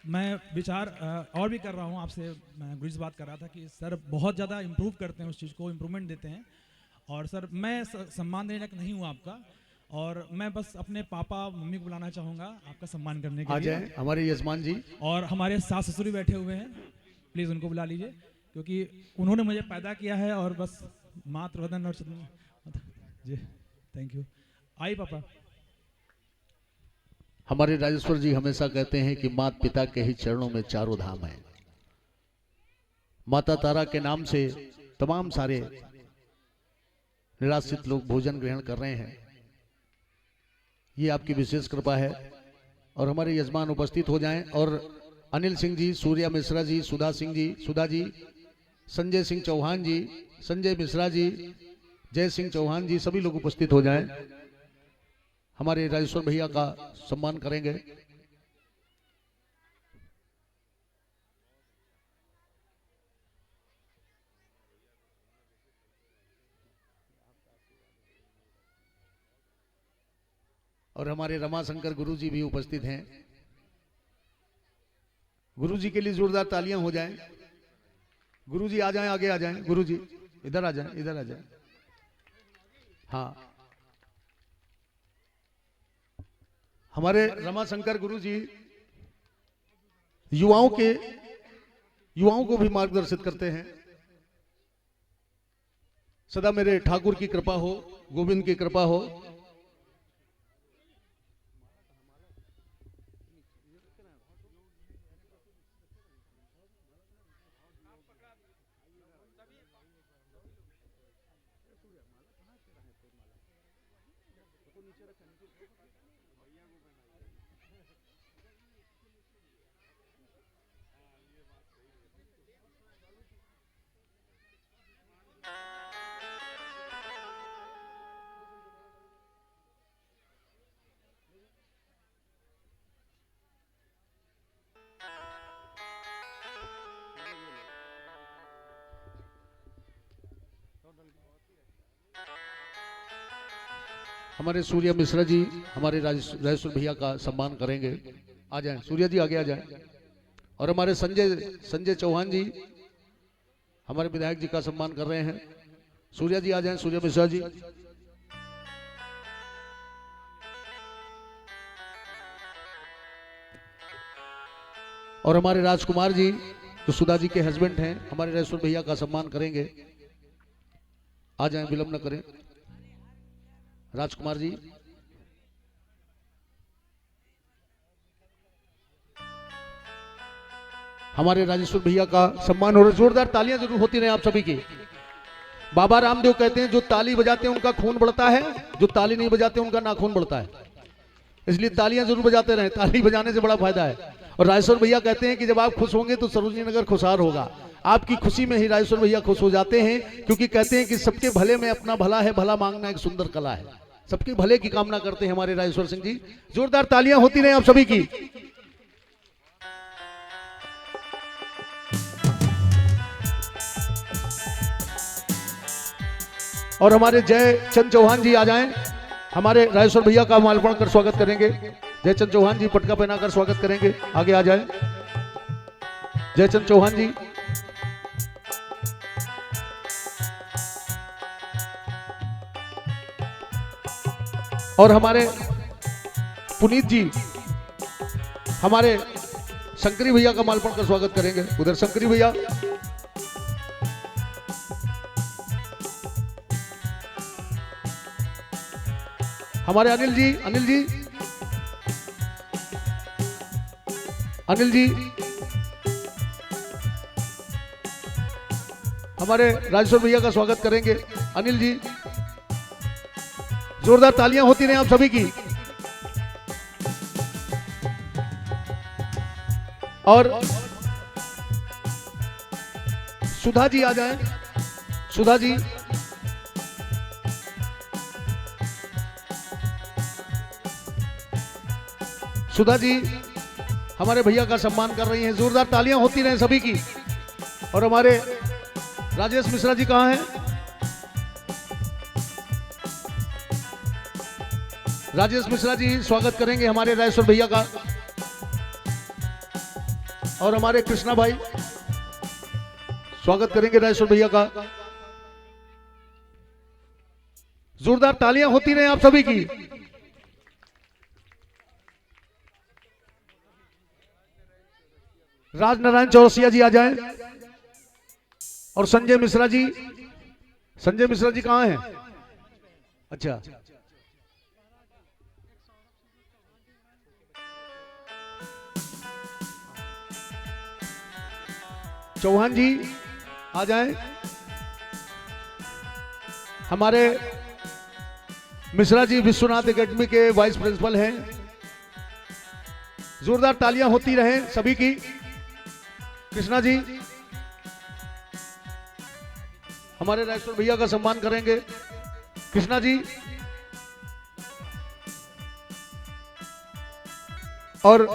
मैं विचार और भी कर रहा हूँ आपसे, मैं गुरु से बात कर रहा था कि सर बहुत ज़्यादा इम्प्रूव करते हैं उस चीज़ को, इम्प्रूवमेंट देते हैं। और सर मैं सम्मान देने लायक नहीं हूँ आपका, और मैं बस अपने पापा मम्मी को बुलाना चाहूँगा आपका सम्मान करने के लिए। आ जाए हमारे यजमान जी, और हमारे सास ससुर भी बैठे हुए हैं, प्लीज़ उनको बुला लीजिए, क्योंकि उन्होंने मुझे पैदा किया है। और बस मातृवदन और जी, थैंक यू। आई पापा। हमारे राजेश्वर जी हमेशा कहते हैं कि माता पिता के ही चरणों में चारों धाम है। माता तारा के नाम से तमाम सारे निराश्रित लोग भोजन ग्रहण कर रहे हैं, ये आपकी विशेष कृपा है। और हमारे यजमान उपस्थित हो जाएं, और अनिल सिंह जी, सूर्या मिश्रा जी, सुधा सिंह जी, सुधा जी, संजय सिंह चौहान जी, संजय मिश्रा जी, जय सिंह चौहान जी, सभी लोग उपस्थित हो जाएं। हमारे राजेश्वर भैया का सम्मान करेंगे। और हमारे रमाशंकर गुरु जी भी उपस्थित हैं। गुरु जी के लिए जोरदार तालियां हो जाएं। गुरु जी आ जाएं, आगे आ जाएं। गुरु जी इधर आ जाएं, इधर आ जाएं। हाँ, हमारे रमाशंकर गुरु जी युवाओं को भी मार्गदर्शित करते हैं। सदा मेरे ठाकुर की कृपा हो, गोविंद की कृपा हो। हमारे सूर्या मिश्रा जी हमारे राजेश्वर भैया का सम्मान करेंगे। आ जाएं सूर्या जी, आगे आ जाएं। और हमारे संजय चौहान जी हमारे विधायक जी का सम्मान कर रहे हैं। सूर्या जी आ जाएं, सूर्या मिश्रा जी। और हमारे राजकुमार जी जो सुधा जी के हस्बैंड हैं, हमारे राजेश्वर भैया का सम्मान करेंगे। आ जाएं, विलंब न करें। राजकुमार जी हमारे राजेश्वर भैया का सम्मान हो रहा है। जोरदार तालियां जरूर होती रहे आप सभी की। बाबा रामदेव कहते हैं जो ताली बजाते हैं उनका खून बढ़ता है, जो ताली नहीं बजाते उनका नाखून बढ़ता है। इसलिए तालियां जरूर बजाते रहें, ताली बजाने से बड़ा फायदा है। और राजेश्वर भैया कहते हैं कि जब आप खुश होंगे तो सरोजनी नगर खुशहाल होगा। आपकी खुशी में ही राजेश्वर भैया खुश हो जाते हैं, क्योंकि कहते हैं कि सबके भले में अपना भला है, भला मांगना एक सुंदर कला है। सबके भले की कामना करते हैं हमारे राजेश्वर सिंह जी। जोरदार तालियां होती रहे आप सभी की। और हमारे जय चंद चौहान जी आ जाएं, हमारे राजेश्वर भैया का माल्यार्पण कर स्वागत करेंगे। जयचंद चौहान जी पटका पहनाकर स्वागत करेंगे। आगे आ जाएं जयचंद चौहान जी। और हमारे पुनीत जी हमारे शंकरी भैया का माल्यार्पण कर स्वागत करेंगे। उधर शंकरी भैया। हमारे अनिल जी, अनिल जी, अनिल जी हमारे राजेश्वर भैया का स्वागत करेंगे। अनिल जी जोरदार तालियां होती रहे आप सभी की। और सुधा जी आ जाएं, सुधा जी। सुधा जी हमारे भैया का सम्मान कर रही हैं। जोरदार तालियां होती रहे सभी की। और हमारे राजेश मिश्रा जी कहां हैं? राजेश मिश्रा जी स्वागत करेंगे हमारे राजेश्वर भैया का। और हमारे कृष्णा भाई स्वागत करेंगे राजेश्वर भैया का। जोरदार तालियां होती रहे आप सभी की। राजनारायण चौरसिया जी आ जाएं। और संजय मिश्रा जी, संजय मिश्रा जी कहां हैं? अच्छा, चौहान जी आ जाएं। हमारे मिश्रा जी विश्वनाथ एकेडमी के वाइस प्रिंसिपल हैं। जोरदार तालियां होती रहें सभी की। कृष्णा जी हमारे राजेश्वर भैया का सम्मान करेंगे। कृष्णा जी। और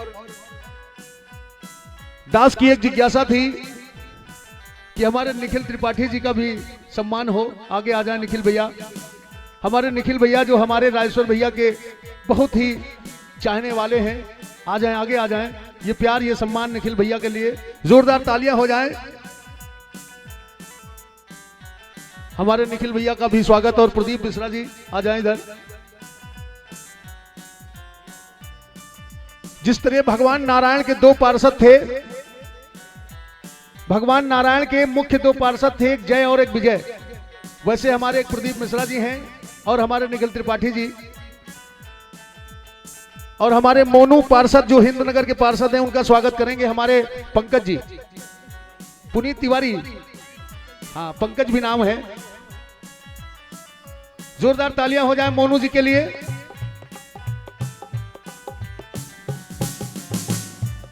दास की एक जिज्ञासा थी कि हमारे निखिल त्रिपाठी जी का भी सम्मान हो। आगे आ जाए निखिल भैया। हमारे निखिल भैया जो हमारे राजेश्वर भैया के बहुत ही चाहने वाले हैं, आ जाएं, आगे आ जाएं। ये प्यार, ये सम्मान निखिल भैया के लिए। जोरदार तालियां हो जाएं। हमारे निखिल भैया का भी स्वागत। और प्रदीप मिश्रा जी आ जाएं इधर। जिस तरह भगवान नारायण के दो पार्षद थे, भगवान नारायण के मुख्य दो पार्षद थे, एक जय और एक विजय, वैसे हमारे एक प्रदीप मिश्रा जी हैं और हमारे निखिल त्रिपाठी जी। और हमारे मोनू पार्षद जो हिंदनगर के पार्षद हैं, उनका स्वागत करेंगे हमारे पंकज जी। पुनीत तिवारी, हाँ पंकज भी नाम है। जोरदार तालियां हो जाए मोनू जी के लिए।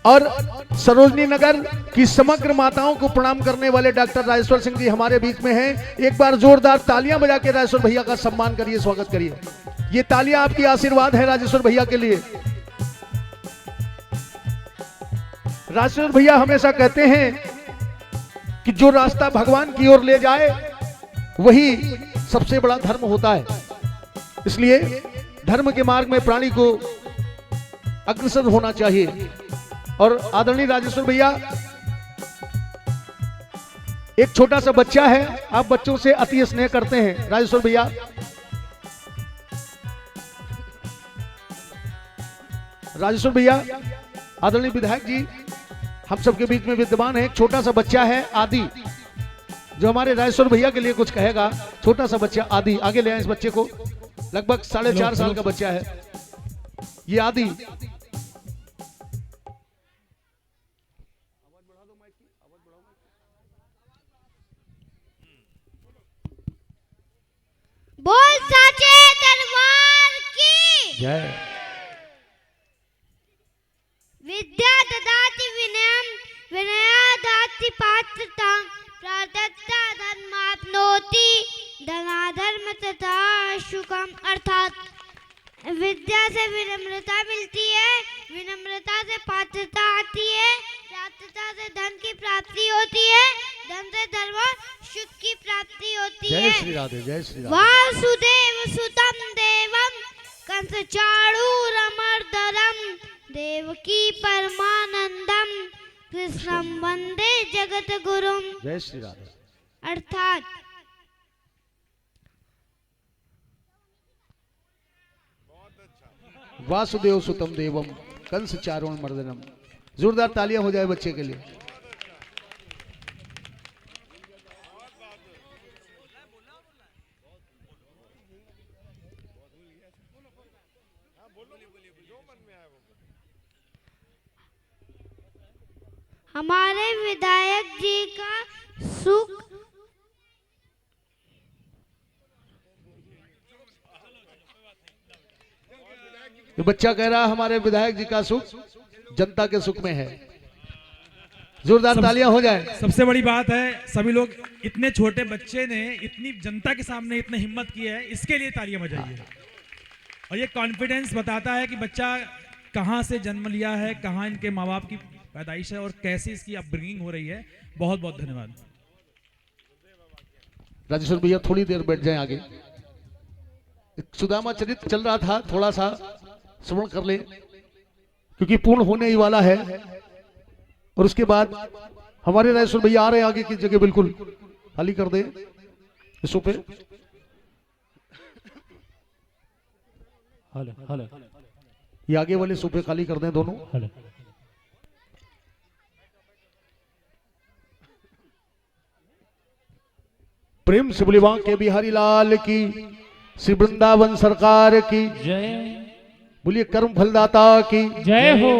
और सरोजनी नगर की समग्र माताओं को प्रणाम करने वाले डॉक्टर राजेश्वर सिंह जी हमारे बीच में हैं। एक बार जोरदार तालियां बजा के राजेश्वर भैया का सम्मान करिए, स्वागत करिए। ये तालियां आपकी आशीर्वाद है राजेश्वर भैया के लिए। राजेश्वर भैया हमेशा कहते हैं कि जो रास्ता भगवान की ओर ले जाए वही सबसे बड़ा धर्म होता है। इसलिए धर्म के मार्ग में प्राणी को अग्रसर होना चाहिए। और आदरणीय राजेश्वर भैया एक छोटा सा बच्चा है, आप बच्चों से अति स्नेह करते हैं। राजेश्वर भैया, राजेश्वर भैया, आदरणीय विधायक जी हम सबके बीच में विद्यमान है। एक छोटा सा बच्चा है आदि, जो हमारे राजेश्वर भैया के लिए कुछ कहेगा। छोटा सा बच्चा आदि, आगे ले आए इस बच्चे को। लगभग 4.5 साल का बच्चा है ये आदि। बोल साचे दरबार की जय। विद्या ददाति विनयम विनया दाति पात्रतां प्रादत्ता धर्माप्नोति धनाधर्म तथा सुखम। अर्थात विद्या से विनम्रता मिलती है, विनम्रता से पात्रता आती है, पात्रता से धन की प्राप्ति होती है, धन से धर्म सुख की प्राप्ति होती जय है। श्री राधे, जय श्री राधे। वासुदेव सुतम देवम कंस चाणूरमर्दनम देवकी परमानंदम कृष्णम वंदे जगत गुरुम। जय श्री राधे। अर्थात वासुदेव सुतम देवम कंस चारोण मर्दनम। जोरदार तालियां हो जाए बच्चे के लिए। हमारे विधायक जी का सुख ये बच्चा कह रहा हमारे विधायक जी का सुख जनता के सुख में है। जोरदार तालियां हो जाए। सबसे बड़ी बात है, सभी लोग इतने छोटे बच्चे ने इतनी जनता के सामने इतनी हिम्मत की है, इसके लिए तालियां बजाइए। और ये कॉन्फिडेंस बताता है कि बच्चा कहाँ से जन्म लिया है, कहाँ इनके माँ बाप की पैदाइश है और कैसे इसकी अपब्रिंगिंग हो रही है। बहुत बहुत धन्यवाद। राजेश्वर भैया थोड़ी देर बैठ जाएं आगे। सुदामा चरित्र चल रहा था, थोड़ा सा श्रवण कर ले क्योंकि पूर्ण होने ही वाला है। और उसके बाद हमारे राजेश्वर भैया आ रहे हैं, आगे की जगह बिल्कुल खाली कर दे इस सोफे। ये आगे वाले सोफे खाली कर दें दोनों। प्रेम से बोले वहां के बिहारी लाल की, श्री वृंदावन सरकार की जय। बोलिए कर्म फलदाता की जय हो।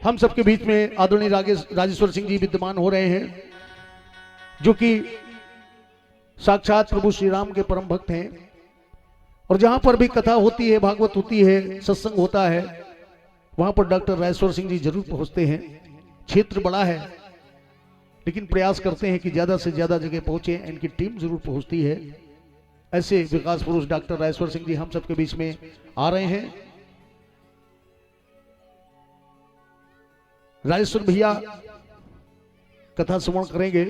हम सबके बीच में आदरणीय राजेश्वर सिंह जी विद्यमान हो रहे हैं, जो कि साक्षात प्रभु श्री राम के परम भक्त हैं। और जहां पर भी कथा होती है, भागवत होती है, सत्संग होता है, वहां पर डॉक्टर राजेश्वर सिंह जी जरूर पहुंचते हैं। क्षेत्र बड़ा है लेकिन प्रयास करते हैं कि ज्यादा से ज्यादा जगह पहुंचे। इनकी टीम जरूर पहुंचती है। ऐसे विकास पुरुष डॉक्टर राजेश्वर सिंह जी हम सबके बीच में आ रहे हैं। राजेश्वर भैया कथा श्रवण करेंगे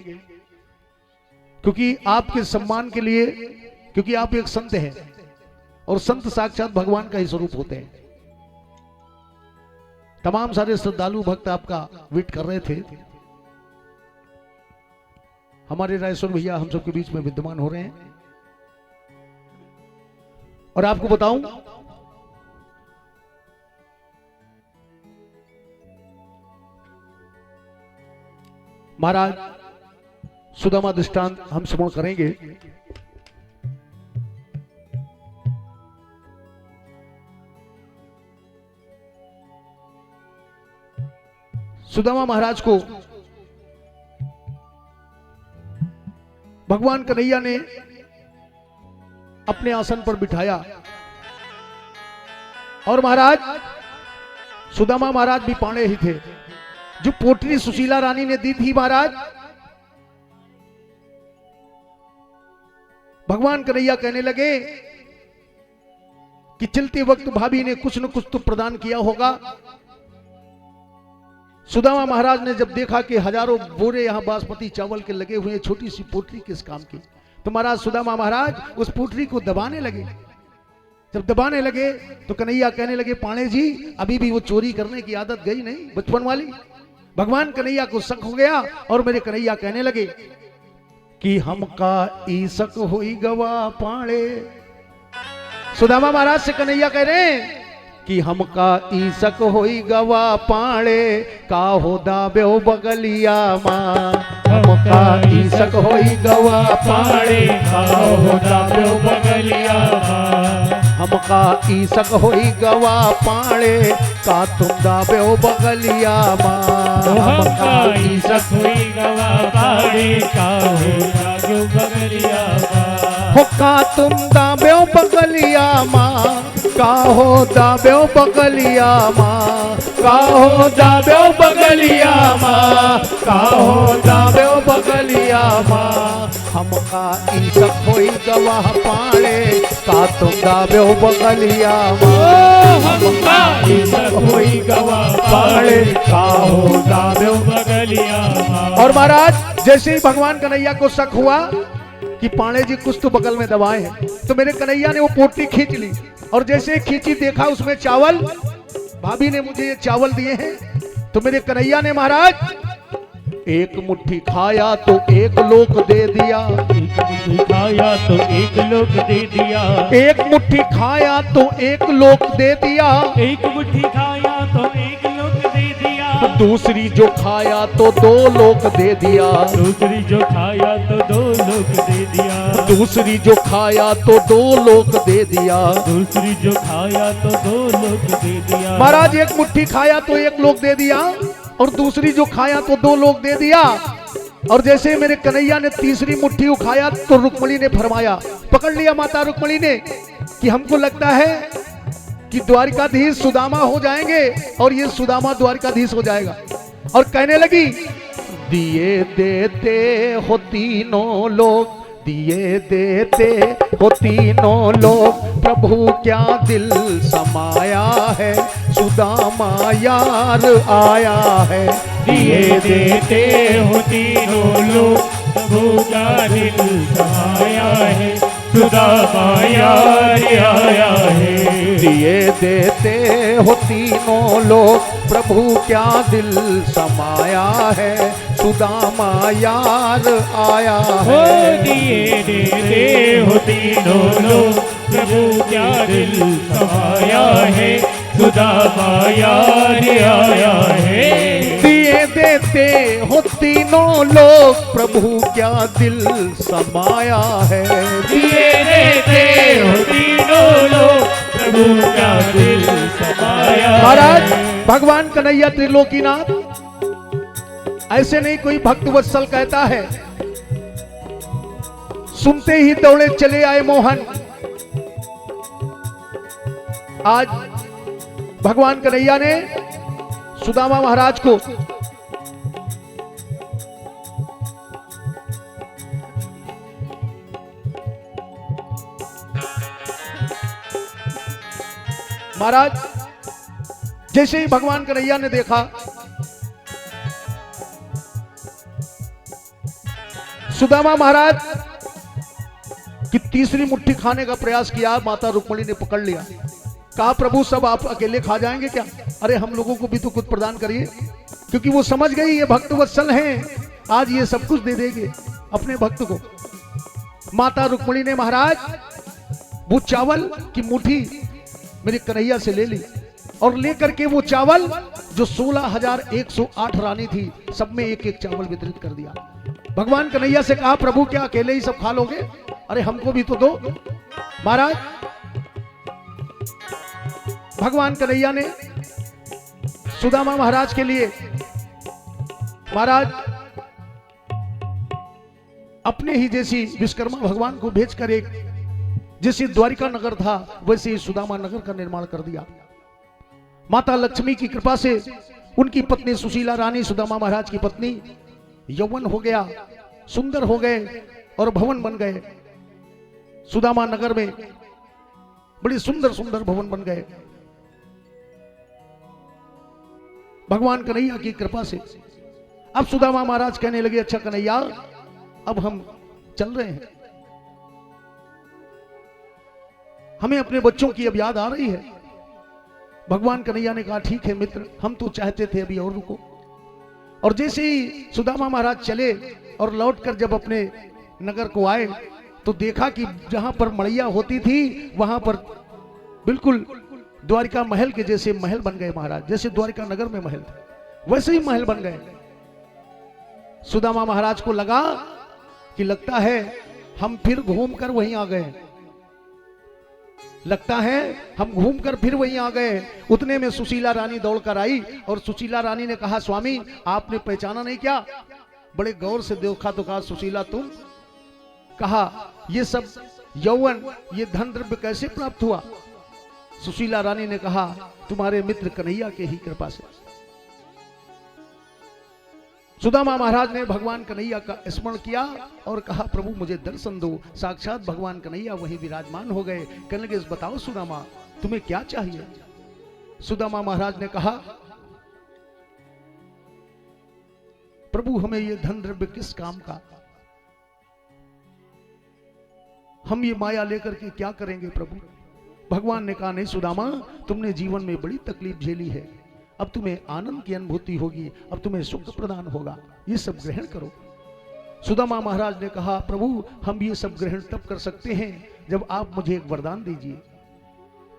क्योंकि आपके सम्मान के लिए, क्योंकि आप एक संत हैं और संत साक्षात भगवान का ही स्वरूप होते हैं। तमाम सारे श्रद्धालु भक्त आपका वेट कर रहे थे। हमारे राजेश्वर भैया हम सबके बीच में विद्यमान हो रहे हैं। और आपको बताऊं, महाराज सुदामा दृष्टांत हम श्रवण करेंगे। सुदामा महाराज को भगवान कन्हैया ने अपने आसन पर बिठाया और महाराज सुदामा महाराज भी पाणे ही थे। जो पोटली सुशीला रानी ने दी थी महाराज, भगवान कन्हैया कहने लगे कि चलते वक्त भाभी ने कुछ न कुछ तो प्रदान किया होगा। सुदामा महाराज ने जब देखा कि हजारों बोरे यहां बासमती चावल के लगे हुए, छोटी सी पोटली किस काम की, तो महाराज सुदामा महाराज उस पोटली को दबाने लगे। जब दबाने लगे तो कन्हैया कहने लगे, पाणे जी अभी भी वो चोरी करने की आदत गई नहीं, बचपन वाली। भगवान कन्हैया को शक हो गया और मेरे कन्हैया कहने लगे कि हमका ईसक हुई गवा पाड़े। सुदामा महाराज से कन्हैया कह रहे हैं कि हमका ईसक होई गवा पाड़े, का हो दाब्यो बगलिया माँ। हमका ईसक होई गवा पाड़े, का हो दाब्यो बगलिया माँ। हमका ईसक होई गवा पाड़े, का तुम दाब्यो बगलिया माँ। हमका ईसक हुई गवा पाड़े, का हो दाब्यो बगलिया माँ। हो का तुम दाब्यो बगलिया माँ, का हो दाब्यो बगलिया माँ। का हो दाब्यो बगलिया माँ, का हो दाब्यो बगलिया माँ। हमका ईसक होई गवाह पाड़े, का तुम दाब्यो बगलिया माँ। हमका ईसक हुई गवा पाड़े, का हो दाब्यो बगलिया माँ। और महाराज जैसे ही भगवान कन्हैया को शक हुआ कि पाणे जी कुछ तो बगल में दबाए हैं, तो मेरे कन्हैया ने वो पोटली खींच ली और जैसे खींची देखा उसमें चावल। भाभी ने मुझे ये चावल दिए हैं। तो मेरे कन्हैया ने महाराज एक मुट्ठी खाया तो एक लोक दे दिया। एक मुट्ठी खाया तो एक लोक दे दिया। एक मुट्ठी खाया तो एक लोक दे दिया। एक मुट्ठी खाया तो एक लोक दे दिया। दूसरी जो खाया तो दो लोक दे दिया। दूसरी जो खाया तो दो लोक दे दिया। दूसरी जो खाया तो दो लोक दे दिया। दूसरी जो खाया तो दो लोक दे दिया। महाराज एक मुट्ठी खाया तो एक लोक दे दिया और दूसरी जो खाया तो दो लोग दे दिया। और जैसे मेरे कन्हैया ने तीसरी मुट्ठी उठाया तो रुक्मणी ने फरमाया, पकड़ लिया माता रुक्मणी ने कि हमको लगता है कि द्वारिकाधीश सुदामा हो जाएंगे और ये सुदामा द्वारिकाधीश हो जाएगा। और कहने लगी, दिए देते हो तीनों लोग, दिए देते हो तीनों लोग, प्रभु क्या दिल समाया है, सुदामा यार आया है। दिए देते हो तीनों लोग, प्रभु का दिल समाया है, सुदामा यार आया है। दिए देते हो तीनों लोग, प्रभु क्या दिल समाया है, सुदामा यार आया है। दिए देते हो तीनों लोग, प्रभु क्या दिल समाया है, सुदामा यार आया है। दिए देते हो तीनों लोग, प्रभु क्या दिल समाया है। दिए देते हो तीनों लोग, प्रभु क्या दिल समाया है। महाराज भगवान कन्हैया त्रिलोकीनाथ ऐसे नहीं कोई भक्त वत्सल कहता है, सुनते ही दौड़े चले आए मोहन। आज भगवान कन्हैया ने सुदामा महाराज को महाराज जैसे ही भगवान कन्हैया ने देखा सुदामा महाराज की तीसरी मुट्ठी खाने का प्रयास किया, माता रुक्मणी ने पकड़ लिया। कहा, प्रभु सब आप अकेले खा जाएंगे क्या? अरे हम लोगों को भी तो कुछ प्रदान करिए। क्योंकि वो समझ गई ये भक्त वत्सल हैं, आज ये सब कुछ दे देंगे अपने भक्त को। माता रुक्मणी ने महाराज वो चावल की मुट्ठी मेरे कन्हैया से ले ली और लेकर के वो चावल जो 16,108 रानी थी सब में एक एक चावल वितरित कर दिया। भगवान कन्हैया से कहा, प्रभु क्या अकेले ही सब खा लोगे? अरे हमको भी तो दो। महाराज भगवान कन्हैया ने सुदामा महाराज के लिए महाराज अपने ही जैसी विश्वकर्मा भगवान को भेजकर एक जैसे द्वारिका नगर था वैसे ही सुदामा नगर का निर्माण कर दिया। माता लक्ष्मी की कृपा से उनकी पत्नी सुशीला रानी सुदामा महाराज की पत्नी यौवन हो गया, सुंदर हो गए और भवन बन गए। सुदामा नगर में बड़ी सुंदर सुंदर भवन बन गए भगवान कन्हैया की कृपा से। अब सुदामा महाराज कहने लगे, अच्छा कन्हैया अब हम चल रहे हैं, हमें अपने बच्चों की अब याद आ रही है। भगवान कन्हैया ने कहा, ठीक है मित्र, हम तो चाहते थे अभी और रुको। और जैसे ही सुदामा महाराज चले और लौटकर जब अपने नगर को आए तो देखा कि जहां पर मड़ैया होती थी वहां पर बिल्कुल द्वारिका महल के जैसे महल बन गए महाराज। जैसे द्वारिका नगर में महल थे वैसे ही महल बन गए। सुदामा महाराज को लगा कि लगता है हम फिर घूमकर वहीं आ गए, लगता है हम घूमकर फिर वहीं आ गए। उतने में सुशीला रानी दौड़कर आई और सुशीला रानी ने कहा, स्वामी आपने पहचाना नहीं क्या? बड़े गौर से देखा तो कहा, सुशीला तुम? कहा, ये सब यौवन, ये धन द्रव्य कैसे प्राप्त हुआ? सुशीला रानी ने कहा, तुम्हारे मित्र कन्हैया के ही कृपा से। सुदामा महाराज ने भगवान कन्हैया का स्मरण किया और कहा, प्रभु मुझे दर्शन दो। साक्षात भगवान कन्हैया वहीं विराजमान हो गए। कहने लगे, बताओ सुदामा तुम्हें क्या चाहिए? सुदामा महाराज ने कहा, प्रभु हमें ये धन द्रव्य किस काम का? हम ये माया लेकर के क्या करेंगे प्रभु? भगवान ने कहा, नहीं सुदामा, तुमने जीवन में बड़ी तकलीफ झेली है, अब तुम्हें आनंद की अनुभूति होगी, अब तुम्हें सुख प्रदान होगा, ये सब ग्रहण करो। सुदामा महाराज ने कहा, प्रभु हम ये सब ग्रहण तब कर सकते हैं जब आप मुझे एक वरदान दीजिए।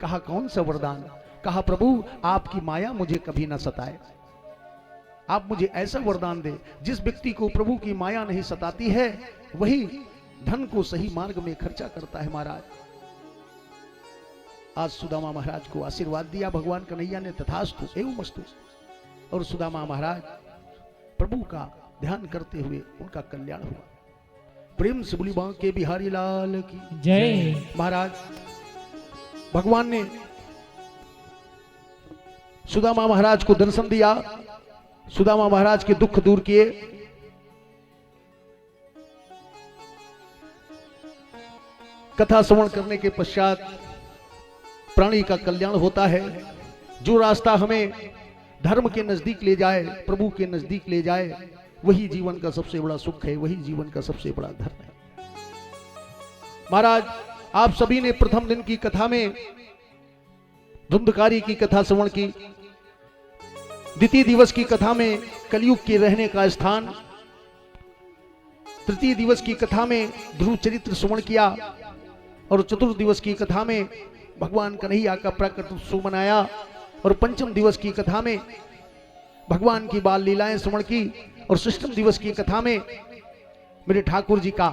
कहा, कौन सा वरदान? कहा, प्रभु आपकी माया मुझे कभी ना सताए। आप मुझे ऐसा वरदान दे, जिस व्यक्ति को प्रभु की माया नहीं सताती है वही धन को सही मार्ग में खर्चा करता है महाराज। आज सुदामा महाराज को आशीर्वाद दिया भगवान कन्हैया ने, तथास्तु एवमस्तु। और सुदामा महाराज प्रभु का ध्यान करते हुए उनका कल्याण हुआ। प्रेम से बोली बांके बिहारी लाल की जय। महाराज भगवान ने सुदामा महाराज को दर्शन दिया, सुदामा महाराज के दुख दूर किए। कथा श्रवण करने के पश्चात प्राणी का कल्याण होता है। जो रास्ता हमें धर्म के नजदीक ले जाए, प्रभु के नजदीक ले जाए, वही जीवन का सबसे बड़ा सुख है, वही जीवन का सबसे बड़ा धर्म है। महाराज आप सभी ने प्रथम दिन की कथा में धुंधकारी की कथा श्रवण की, द्वितीय दिवस की कथा में कलयुग के रहने का स्थान, तृतीय दिवस की कथा में ध्रुव चरित्र श्रवण किया और चतुर्थ दिवस की कथा में भगवान कन्हैया का प्रकट उत्सव मनाया और पंचम दिवस की कथा में भगवान की बाल लीलाएं श्रवण की और षष्ठम दिवस की कथा में मेरे ठाकुर जी का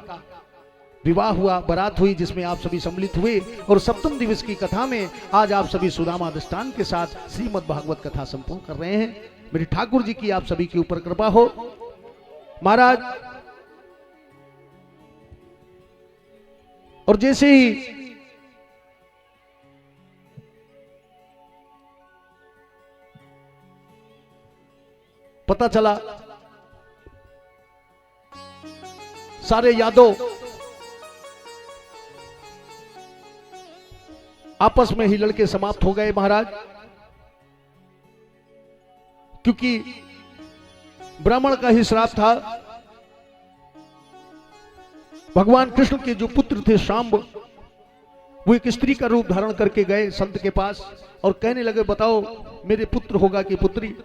विवाह हुआ, बारात हुई जिसमें आप सभी सम्मिलित हुए। और सप्तम दिवस की कथा में आज आप सभी सुदामा दृष्टांत के साथ श्रीमद् भागवत कथा संपूर्ण कर रहे हैं। मेरे ठाकुर जी की आप सभी के ऊपर कृपा हो। महाराज और जैसे ही पता चला सारे यादव आपस में ही लड़के समाप्त हो गए महाराज, क्योंकि ब्राह्मण का ही श्राप था। भगवान कृष्ण के जो पुत्र थे शांब, वो एक स्त्री का रूप धारण करके गए संत के पास और कहने लगे, बताओ मेरे पुत्र होगा कि पुत्री?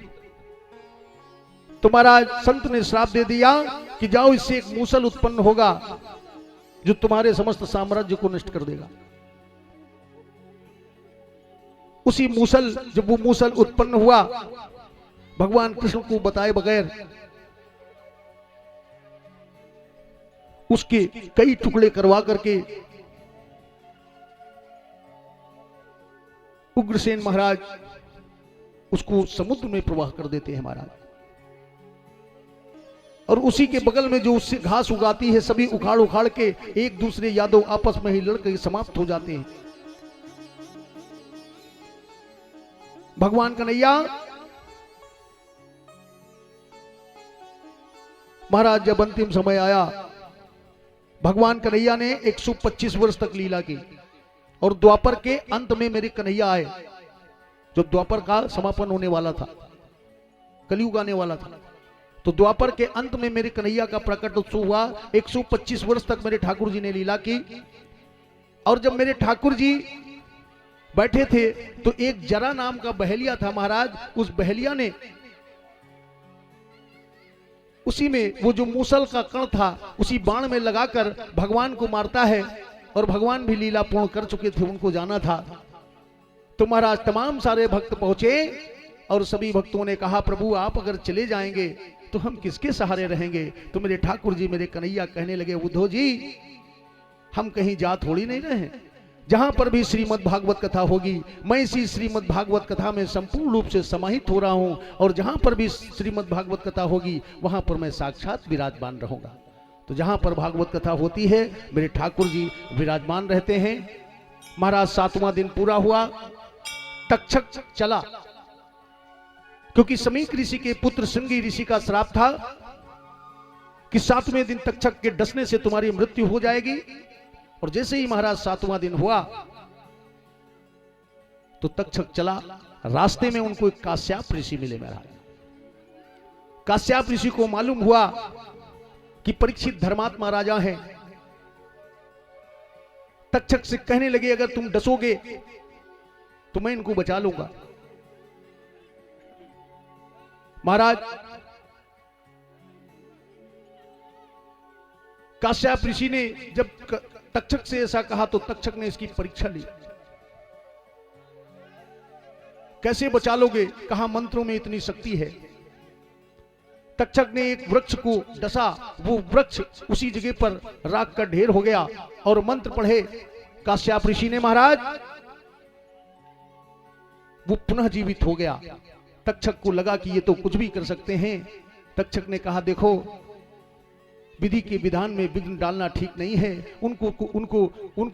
तो महाराज संत ने श्राप दे दिया कि जाओ, इससे एक मूसल उत्पन्न होगा जो तुम्हारे समस्त साम्राज्य को नष्ट कर देगा। उसी मूसल, जब वो मूसल उत्पन्न हुआ, भगवान कृष्ण को बताए बगैर उसके कई टुकड़े करवा करके उग्रसेन महाराज उसको समुद्र में प्रवाह कर देते हैं महाराज। और उसी के बगल में जो उससे घास उगाती है, सभी उखाड़ उखाड़ के एक दूसरे यादव आपस में ही लड़के समाप्त हो जाते हैं। भगवान कन्हैया महाराज जब अंतिम समय आया, भगवान कन्हैया ने 125 वर्ष तक लीला की और द्वापर के अंत में मेरे कन्हैया आए। जब द्वापर का समापन होने वाला था, कलयुग आने वाला था, तो द्वापर के अंत में मेरे कन्हैया का प्रकट उत्सव हुआ। 125 वर्ष तक मेरे ठाकुर जी ने लीला की। और जब मेरे ठाकुर जी बैठे थे तो एक जरा नाम का बहेलिया था महाराज। उस बहेलिया ने उसी में वो जो मूसल का कण था उसी बाण में लगाकर भगवान को मारता है, और भगवान भी लीला पूर्ण कर चुके थे, उनको जाना था। तो महाराज तमाम सारे भक्त पहुंचे और सभी भक्तों ने कहा प्रभु आप अगर चले जाएंगे तो हम किसके सहारे रहेंगे। तो मेरे ठाकुर जी, मेरे कन्हैया कहने लगे उद्धव जी हम कहीं जा थोड़ी नहीं रहे हैं, जहां पर भी श्रीमद् भागवत कथा होगी मैं इसी श्रीमद् भागवत कथा में संपूर्ण रूप से समाहित हो रहा हूं, और जहां पर भी श्रीमद् भागवत कथा होगी वहां पर मैं साक्षात विराजमान रहूंगा। तो जहां पर भागवत कथा होती है मेरे ठाकुर जी विराजमान रहते हैं। महाराज 7वां दिन पूरा हुआ, तक्षक चला, क्योंकि समीक ऋषि के पुत्र श्रृंगी ऋषि का श्राप था कि 7वें दिन तक्षक के डसने से तुम्हारी मृत्यु हो जाएगी। और जैसे ही महाराज 7वां दिन हुआ तो तक्षक चला। रास्ते में उनको एक काश्यप ऋषि मिले। महाराज काश्यप ऋषि को मालूम हुआ कि परीक्षित धर्मात्मा राजा हैं। तक्षक से कहने लगे अगर तुम डसोगे तो मैं इनको बचा लूंगा। महाराज काश्यप ऋषि ने जब तक्षक से ऐसा कहा तो तक्षक ने इसकी परीक्षा ली। कैसे बचा लोगे? कहा मंत्रों में इतनी शक्ति है। तक्षक ने एक वृक्ष को डसा, वो वृक्ष उसी जगह पर राख का ढेर हो गया और मंत्र पढ़े काश्यप ऋषि ने महाराज, वो पुनः जीवित हो गया। तक्षक को लगा कि ये तो कुछ भी कर सकते हैं। तक्षक ने कहा देखो विधि के विधान में विघ्न डालना ठीक नहीं है। उनको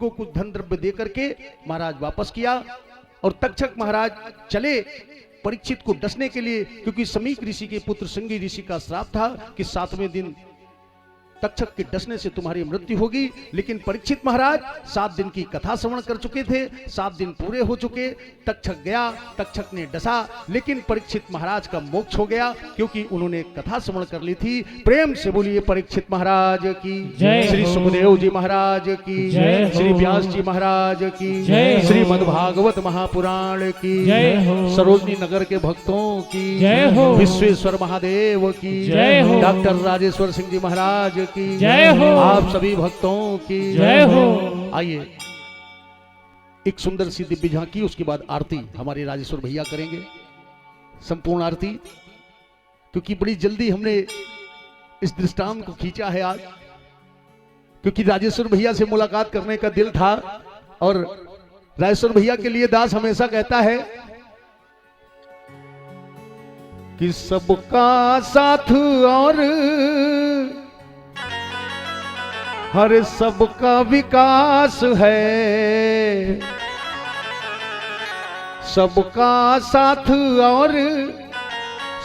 कुछ धन द्रव्य दे करके महाराज वापस किया और तक्षक महाराज चले परीक्षित को डसने के लिए, क्योंकि समीक ऋषि के पुत्र श्रृंगी ऋषि का श्राप था कि 7वें दिन तक्षक के डसने से तुम्हारी मृत्यु होगी। लेकिन परीक्षित महाराज 7 दिन की कथा श्रवण कर चुके थे, 7 दिन पूरे हो चुके। तक्षक गया, तक्षक ने डसा, लेकिन परीक्षित महाराज का मोक्ष हो गया क्योंकि उन्होंने कथा श्रवण कर ली थी। प्रेम से बोलिए परीक्षित महाराज की जय, श्री सुखदेव जी महाराज की जय, श्री व्यास जी महाराज की जय, श्रीमद् भागवत महापुराण की जय, सरोजनी नगर के भक्तों की जय, विश्वेश्वर महादेव की जय, डॉक्टर राजेश्वर सिंह जी महाराज की जय हो, आप सभी भक्तों की जय हो। आइए एक सुंदर सी दिव्य झांकी, उसके बाद आरती हमारे राजेश्वर भैया करेंगे, संपूर्ण आरती। क्योंकि बड़ी जल्दी हमने इस दृष्टांत को खींचा है आज, क्योंकि राजेश्वर भैया से मुलाकात करने का दिल था। और राजेश्वर भैया के लिए दास हमेशा कहता है कि सबका साथ और हर सबका विकास है, सबका साथ और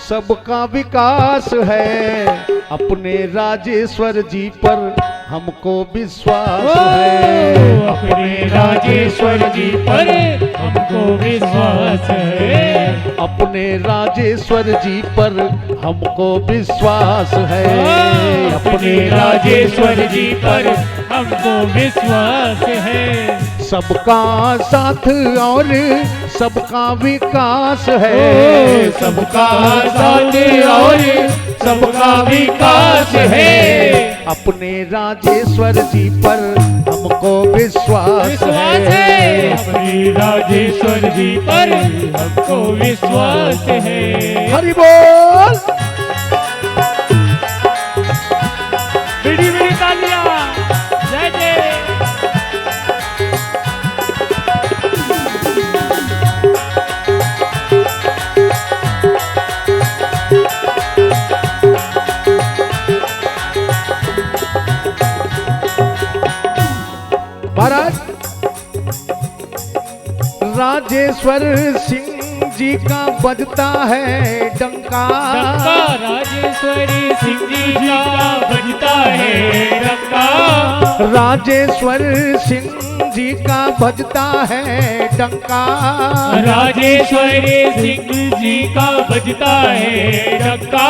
सबका विकास है, अपने राजेश्वर जी पर हमको विश्वास है, अपने राजेश्वर जी पर हमको विश्वास है, अपने राजेश्वर जी पर हमको विश्वास है, अपने राजेश्वर जी पर हमको विश्वास है। सबका साथ और सबका विकास है, सबका साथ और सबका विकास है, अपने राजेश्वर जी पर हमको विश्वास है, अपने राजेश्वर जी पर हमको विश्वास है। हरि बोल। बिड़ी बिड़ी तालियां, जय जय। महाराज राजेश्वर सिंह जी का बजता है डंका, राजेश्वरी सिंह जी का बजता है डंका, राजेश्वर सिंह जी का बजता है डंका, राजेश्वरी सिंह जी का बजता है डंका।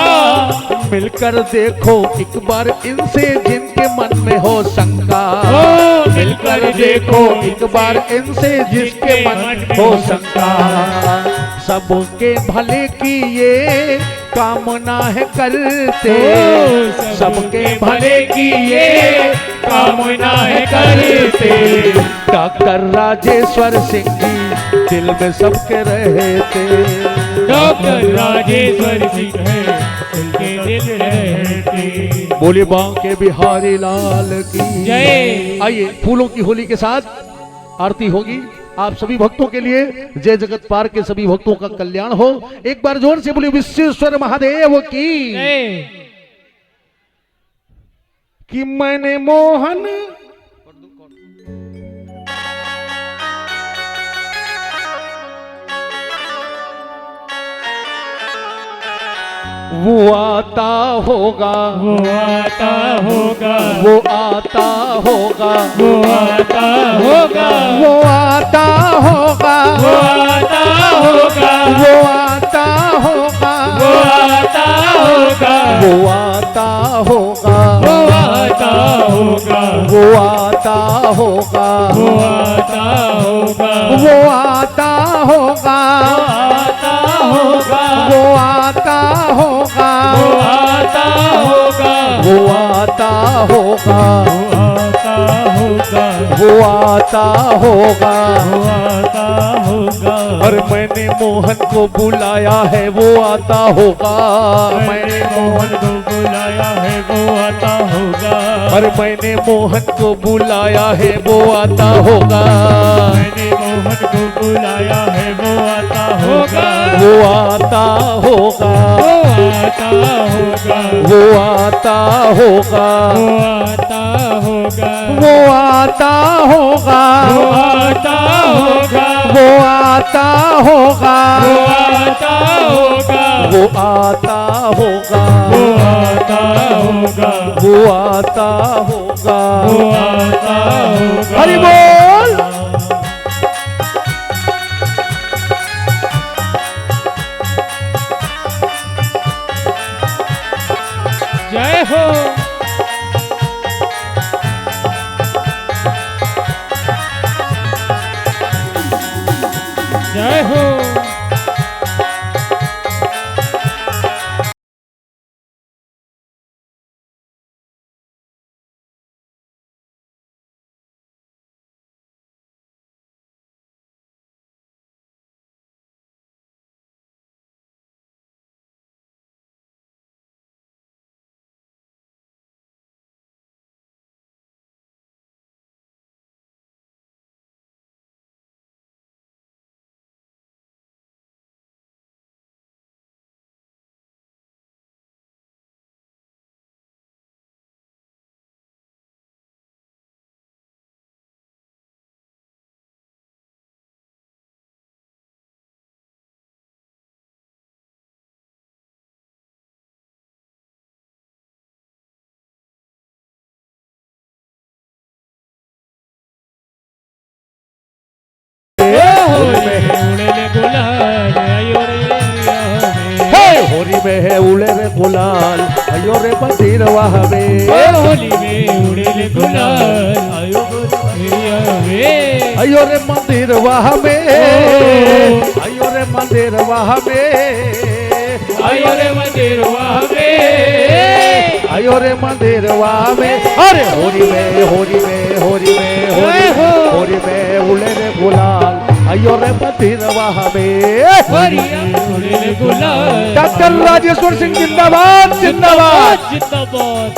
मिलकर देखो एक बार इनसे जिनके मन में हो शंका, मिलकर देखो एक बार इनसे जिसके मन में हो शंका, सबके भले की ये कामना है करते, सबके भले की ये कामना है करते। डॉक्टर राजेश्वर सिंह जी दिल में सबके रहते। डॉक्टर राजेश्वर सिंह है उनके दिल रहते। बोले बांके बिहारी लाल की जय। आइए फूलों की होली के साथ आरती होगी आप सभी भक्तों के लिए। जय जगत पार के सभी भक्तों का कल्याण हो। एक बार जोर से बोले विश्वेश्वर महादेव की जय। कि मैंने मोहन वो आता होगा, वो आता होगा, वो आता होगा, वो आता होगा, वो आता होगा, वो आता होगा, वो आता होगा, वो आता होगा, वो आता होगा, वो आता होगा, वो आता होगा, वो आता होगा, वो आता होगा, आता होगा, वो आता होगा, वो आता होगा, वो आता होगा, वो आता होगा, वो आता होगा। वो आता होगा। और मैंने मोहन को बुलाया है वो आता होगा। मैंने मोहन को बुलाया है वो आता होगा। और मैंने मोहन को बुलाया है वो आता होगा। मैंने मोहन को बुलाया है वो आता होगा। वो आता होगा, वो आता होगा, वो आता होगा, वो आता होगा, वो आता होगा, वो आता होगा, वो आता होगा, वो आता होगा, वो आता होगा, वो वो आता होगा। आता होगा, वो आता होगा। हरि बोल। जय हो। जय हो। होली में है उड़े रे गुलाल, अयो रे मंदिर वहावे। होली में उड़े रे गुलाल, आयो रे अयो रे मंदिर वहावे, अयो रे मंदिर वहावे, आयो रे मंदिर वहावे, अयो रे मंदिर वहावे। अरे होली में होली में होली में होली में उड़े रे गुलाल, अयो रे मंदिर वहावे। उड़े रे गुलाल। डॉक्टर राजेश्वर सिंह जिंदाबाद जिंदाबाद। जिंदाबाद।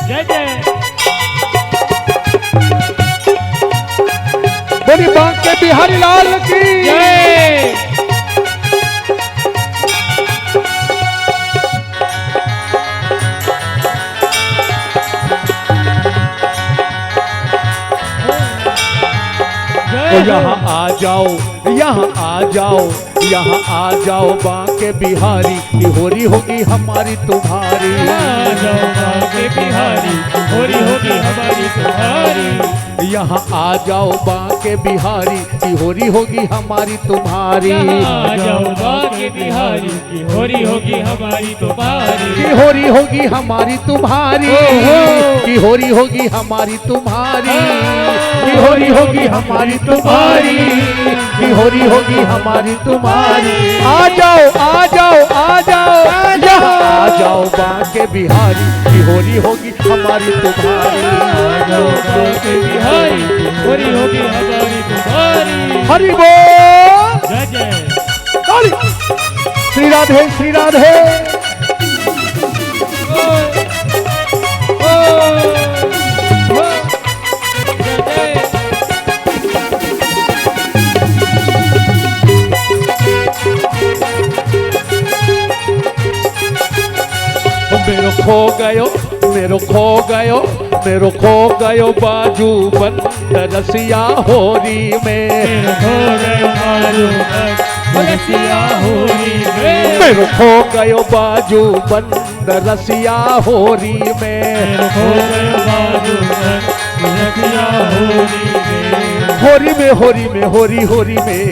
जय जय। बोली बांके बिहारी लाल की जय। यहाँ आ जाओ, यहाँ आ जाओ, यहाँ आ जाओ बांके बिहारी, की होली होगी हमारी तुम्हारी। आ जाओ बांके बिहारी, होली होगी हमारी तुम्हारी। यहाँ आ जाओ बांके बिहारी, की होली होगी हमारी तुम्हारी। आ जाओ बांके बिहारी की होरी होगी हमारी तुम्हारी की होरी होगी हमारी तुम्हारी की होरी होगी हमारी तुम्हारी की होरी होगी हमारी तुम्हारी की होरी होगी हमारी तुम्हारी आ जाओ आ जाओ आ जाओ आ जाओ बांके बिहारी की होरी होगी हमारी तुम्हारी बिहारी की होरी होगी हमारी तुम्हारी हरि बोल जय जय काली श्री राधे श्री राधे मेरो खो गयो मेरो खो गयो मेरो खो गयो बाजू बंद रसिया होरी में खो गयो बाजू रसिया होरी में मेरो खो गयो बाजू बंद रसिया होरी में खो गयो बाजू रसिया होरी में होरी में होरी में होरी होरी में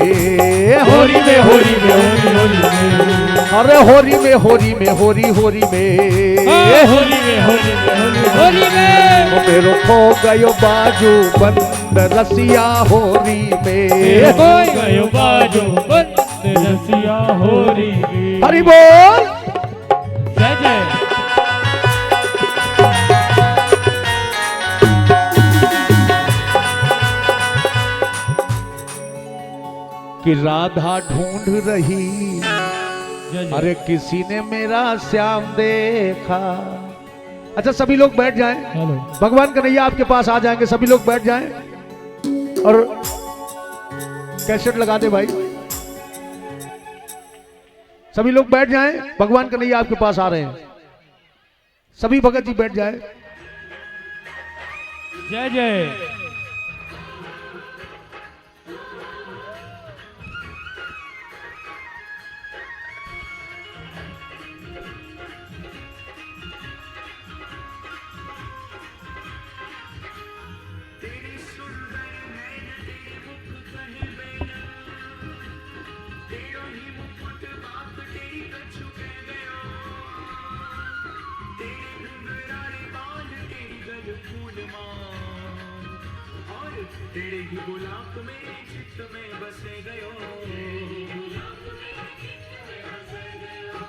होरी में होरी में होरी होरी में अरे होरी में होरी में होरी होरी में होली में होली में होली होली में मेरो खो गयो बाजू बंद रसिया होरी में कोई गयो बाजू बंद रसिया होरी में हरि बोल जय जय कि राधा ढूंढ रही अरे किसी ने मेरा श्याम देखा। अच्छा सभी लोग बैठ जाएं, हेलो भगवान कन्हैया आपके पास आ जाएंगे, सभी लोग बैठ जाएं और कैसेट लगा दे भाई, सभी लोग बैठ जाएं, भगवान कन्हैया आपके पास आ रहे हैं, सभी भगत जी बैठ जाएं। जय जय तेरे ही गुलाब में चित्त में बसे गयो,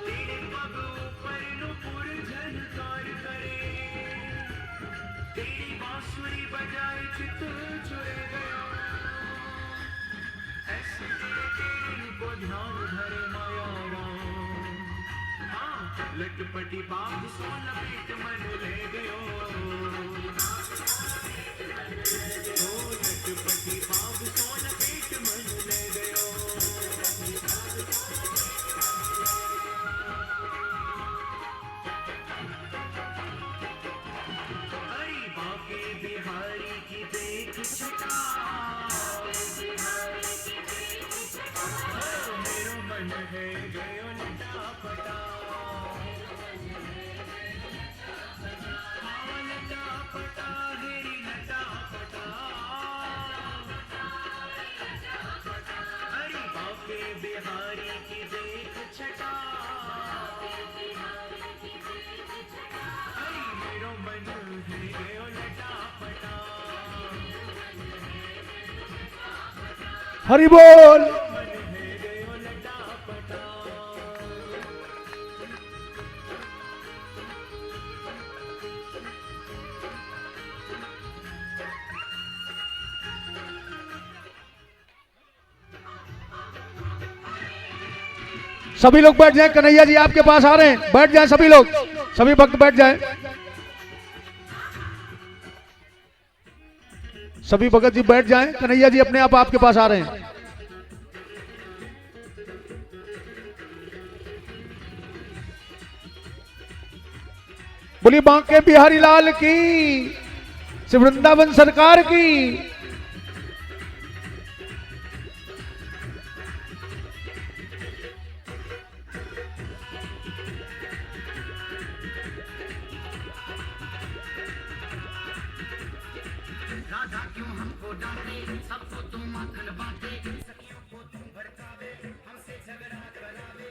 तेरे पग ऊपर नुपुर झनकार करे, तेरी बांसुरी बजाए चित्त चुरे गयो, ऐसे तेरे रूप ध्यान धरे माया राम, हाँ लटपटी बाग सो लपेट मन ले गयो, लटपटी बाग सो लपेट मन ले गयो, हरि बाके बिहारी की देख छटा, मेरो मन है गयो लटा पटा, लटा पटा हेरी लटा पटा, हरि बाके बिहारी की देख छटा, हरि मेरो मन है गयो लटा पटा, हरि बोल। मन है गयो लटा पटा। सभी लोग बैठ जाएं, कन्हैया जी आपके पास आ रहे हैं, बैठ जाएं सभी लोग, सभी भक्त बैठ जाएं, सभी भगत जी बैठ जाएं, कन्हैया जी अपने आप आपके पास आ रहे हैं। बोलिए बांके बिहारी लाल की, श्री वृंदावन सरकार की। राधा क्यों हमको डांटे, सबको तुम माखन बांटे, सखियों को तुम भड़कावे, हमसे झगड़ा करावे,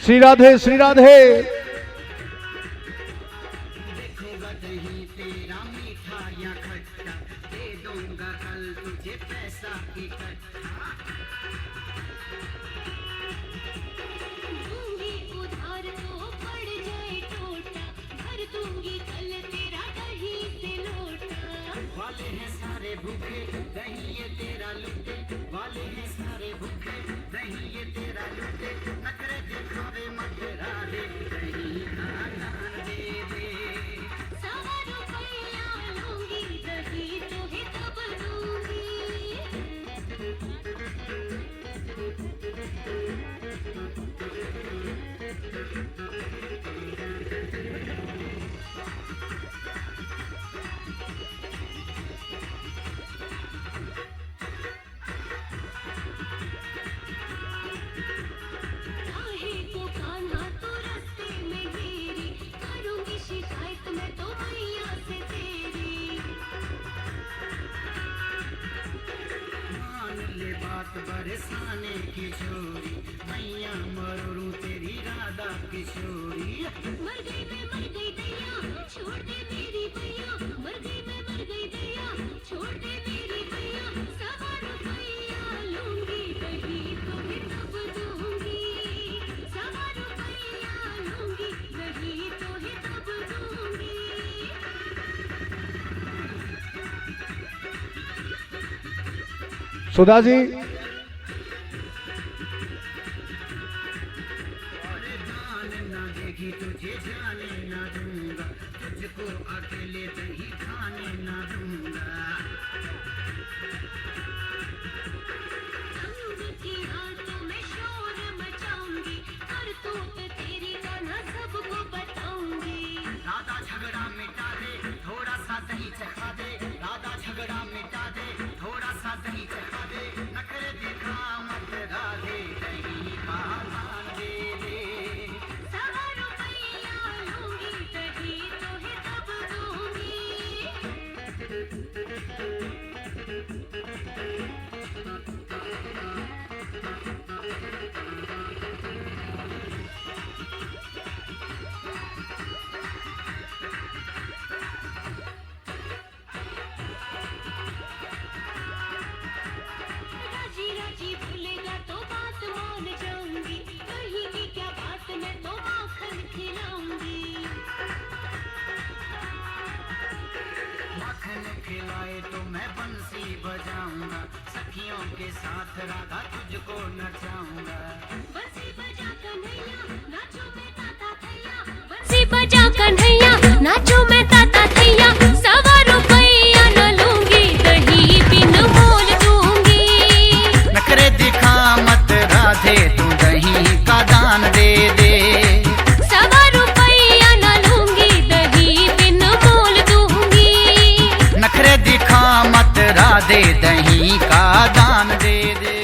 श्री राधे श्री राधे। देखूंगा दही तेरा मीठा या खट्टा, दे दूंगा कल तुझे पैसा इकट्ठा। दूंगी उधार तो पड़ जाए टोटा, भर दूंगी कल तेरा दही से लोटा। वाले हैं सारे भूखे दही ये तेरा लुटे, वाले हैं सारे भूखे दही ये तेरा लुटे। नखरे दिखावे मत राधे, दही का दान दे दे। 100 रुपया लूंगी, दही तो ही तब दूंगी। काहे को कान्हा तो रास्ते में गिरी, करूंगी शिकायत मैं तो मैया से तेरी। मान ले बात बरसाने की छोरी, मैया मरू तेरी राधा किशोरी। मर गई मैं मर गई दैया, छोड़ दे मेरी भैया। मर गई मैं मर गई दैया, छोड़ दे मेरी भैया। 100 रुपया लूंगी, दही तो ही तब दूंगी। 100 रुपया लूंगी, दही तो ही तब दूंगी। सुधा जी और दान ना देगी तुझे जाने ना दूंगा, तुझको अकेले दही खाने ना दूंगा। तंग किया तो मैं शोर मचाऊंगी, करतूत तेरी कान्हा सबको बताऊंगी। राधा झगड़ा मिटा दे, थोड़ा सा दही चखा दे। राधा झगड़ा मिटा दे, थोड़ा सा दही चखा दे। नखरे दिखा मत राधे, दही का दान दे दे। 100 रुपया लूंगी, दही तो ही तब दूंगी। राजी राजी भूलेगा तो बात मान जाऊंगी, कहीं की क्या बात मैं तो माखन खिलाऊंगी। माखन खिलाए तो मैं बंसी बजाऊंगा, सखियों के साथ राधा तुझको नचाऊंगा। बंसी बजा कन्हैया, नाचो मैं ताता थैया। बंसी बजा कन्हैया, नाचो मैं ताता थैया। 100 रुपया न लूंगी, दही बिन मोल दूंगी। नखरे दिखा मत राधे, तू दही का दान दे दे। 100 रुपया न लूंगी, दही बिन मोल दूंगी। नखरे दिखा मत राधे, दही का दान दे दे।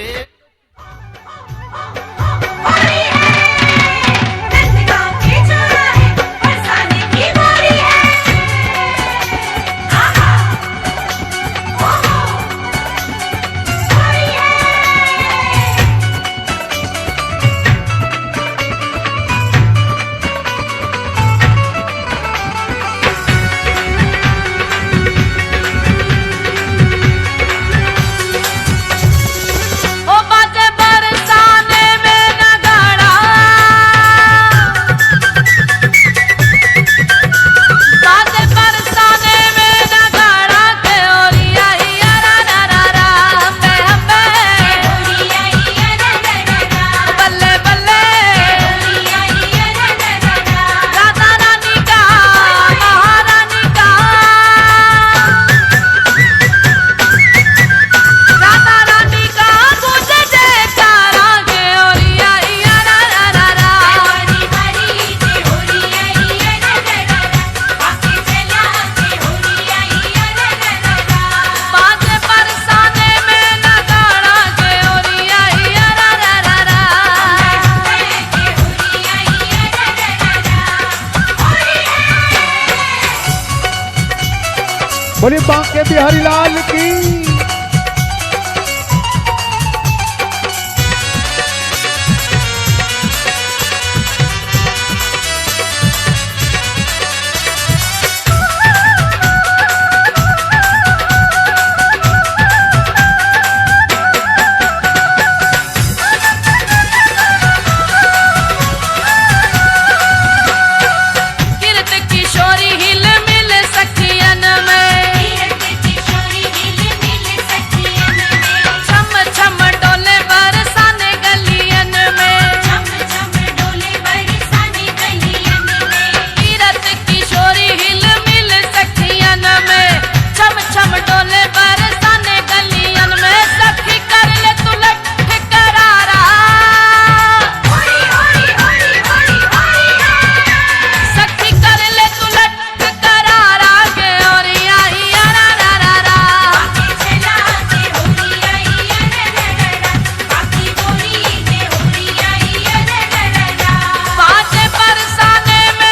बोलिए बांके बिहारी लाल की।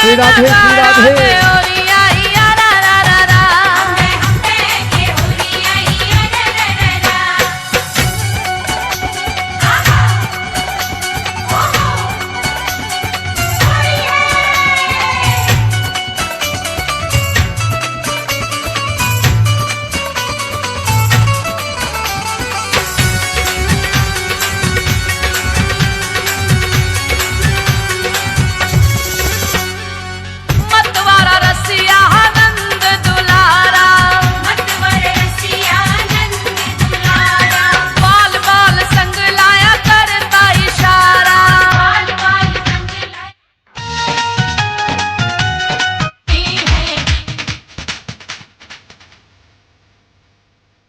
श्री राधे श्री राधे।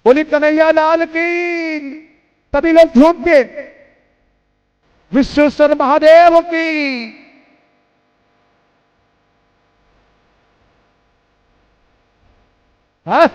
बोली कन्हैया लाल की। सभी लोग झूम के विश्वेश्वर महादेव की। हाँ?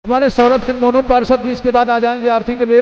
हमारे सौरभ सिंह दोनों पार्षद भी इसके बाद आ जाएंगे आरती के लिए।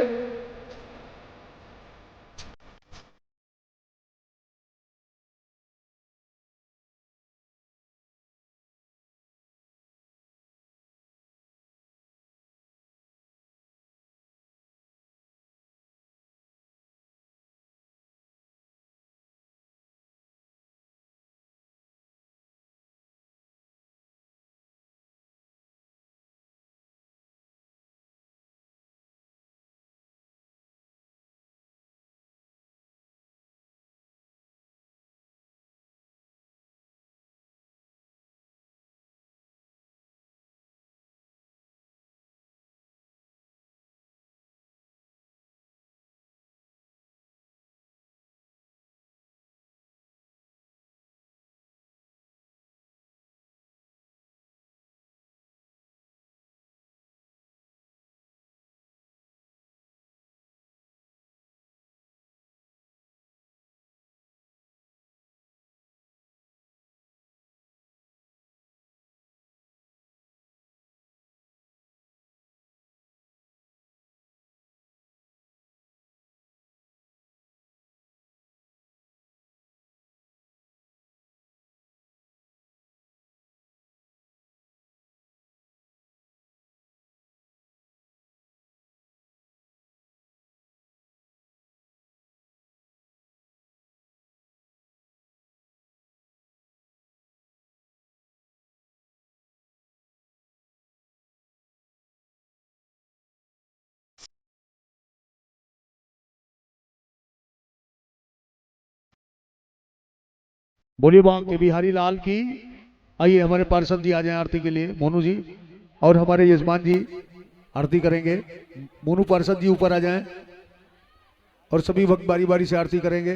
बोलिए बांके बिहारी लाल की। आइए हमारे पार्षद जी आ जाए आरती के लिए, मोनू जी और हमारे यजमान जी आरती करेंगे। मोनू पार्षद जी ऊपर आ जाएं और सभी वक्त बारी बारी से आरती करेंगे।